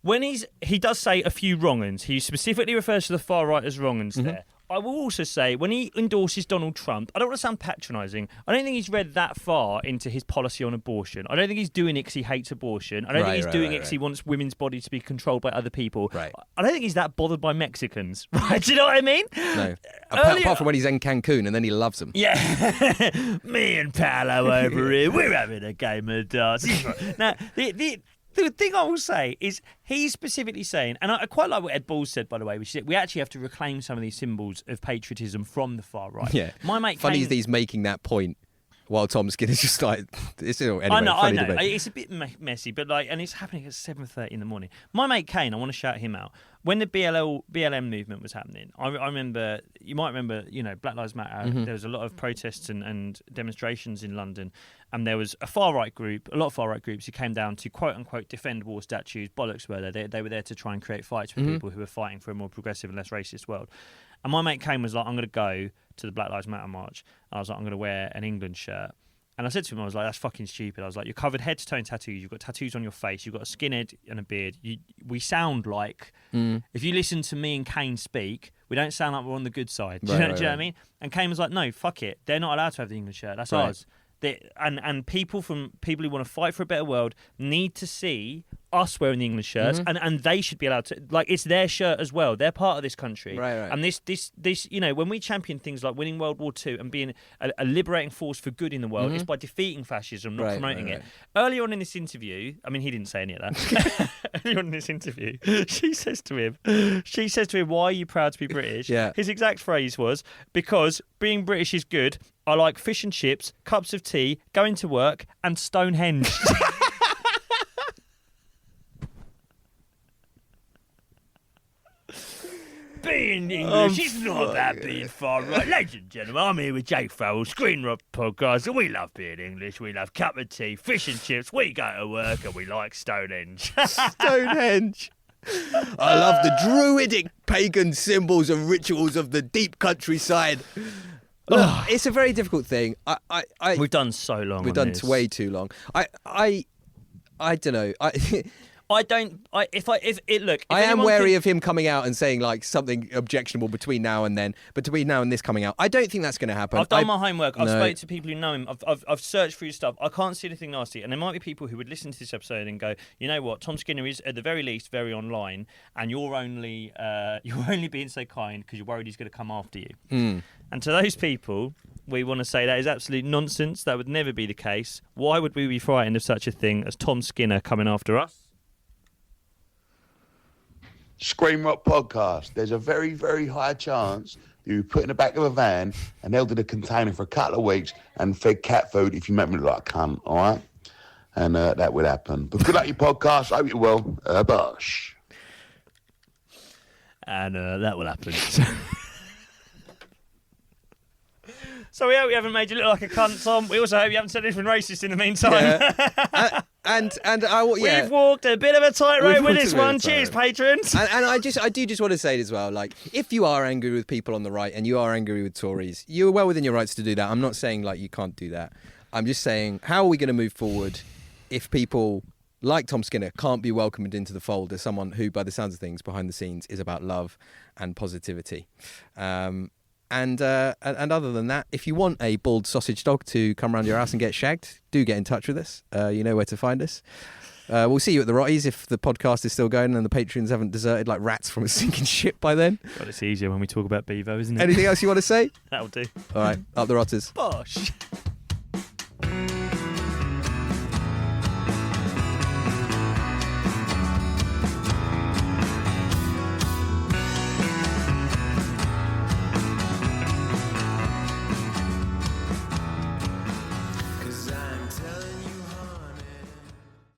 when he does say a few wrong uns, he specifically refers to the far right as wrong uns there. I will also say, when he endorses Donald Trump, I don't want to sound patronising, I don't think he's read that far into his policy on abortion. I don't think he's doing it because he hates abortion. I don't think he's doing it because he wants women's body to be controlled by other people.
Right.
I don't think he's that bothered by Mexicans. Right? Do you know what I mean?
No. Apart from when he's in Cancun and then he loves them.
Yeah. Me and Paolo over here, we're having a game of darts. Now, the thing I will say is he's specifically saying, and I quite like what Ed Balls said, by the way, which is that we actually have to reclaim some of these symbols of patriotism from the far right.
Yeah.
My mate
Funny
came...
that he's making that point while Tom Skinner's just like... Anyway,
I know.
Debate.
It's a bit messy, but and it's happening at 7:30 in the morning. My mate Kane, I want to shout him out. When the BLM movement was happening, I remember, you might remember, Black Lives Matter. There was a lot of protests and demonstrations in London, and there was a lot of far right groups who came down to quote unquote defend war statues. Bollocks were there. They were there to try and create fights with people who were fighting for a more progressive and less racist world. And my mate Kane was like, I'm going to go to the Black Lives Matter march. And I was like, I'm going to wear an England shirt. And I said to him, I was like, that's fucking stupid. I was like, you're covered head to toe in tattoos. You've got tattoos on your face. You've got a skinhead and a beard. We sound like, if you listen to me and Kane speak, we don't sound like we're on the good side. Do you know what I mean? And Kane was like, no, fuck it. They're not allowed to have the England shirt. That's ours. And people who want to fight for a better world need to see us wearing the England shirts, and they should be allowed to, it's their shirt as well. They're part of this country.
Right.
And this when we champion things like winning World War II and being a liberating force for good in the world, it's by defeating fascism, not promoting it. Earlier on in this interview, I mean, he didn't say any of that. Earlier on in this interview, she says to him, why are you proud to be British?
Yeah.
His exact phrase was, because being British is good. I like fish and chips, cups of tea, going to work, and Stonehenge. Being English is not that being far right. Ladies and gentlemen, I'm here with Jake Farrell, Screen Rock Podcast, and we love being English. We love cup of tea, fish and chips, we go to work, and we like Stonehenge.
Stonehenge. I love the druidic pagan symbols and rituals of the deep countryside. Look, it's a very difficult thing.
We've done so long.
We've done way too long. I don't know. I am wary of him coming out and saying something objectionable between now and then. But between now and this coming out, I don't think that's going to happen.
I've done my homework. I've spoken to people who know him. I've searched through stuff. I can't see anything nasty. And there might be people who would listen to this episode and go, you know what, Tom Skinner is at the very least very online, and you're only being so kind because you're worried he's going to come after you. And to those people, we want to say that is absolute nonsense. That would never be the case. Why would we be frightened of such a thing as Tom Skinner coming after us?
Scream Rock Podcast. There's a very, very high chance
you put in the back of a van and held in a container for a couple of weeks and fed cat food if you make me look like a cunt, all right? And that would happen. But good luck your podcast. Hope you're well. Abosh.
And that will happen. So we hope we haven't made you look like a cunt, Tom. We also hope you haven't said anything racist in the meantime.
Yeah.
We've walked a bit of a tightrope with this one. Cheers, patrons.
And I do just want to say it as well, like, if you are angry with people on the right and you are angry with Tories, you're well within your rights to do that. I'm not saying, like, you can't do that. I'm just saying, how are we going to move forward if people like Tom Skinner can't be welcomed into the fold as someone who, by the sounds of things, behind the scenes, is about love and positivity? And other than that, if you want a bald sausage dog to come around your house and get shagged, do get in touch with us. You know where to find us. We'll see you at the Rotties if the podcast is still going and the patrons haven't deserted like rats from a sinking ship by then.
God, it's easier when we talk about Bevo, isn't it?
Anything else you want to say?
That'll do.
All right, up the Rotters.
Bosh.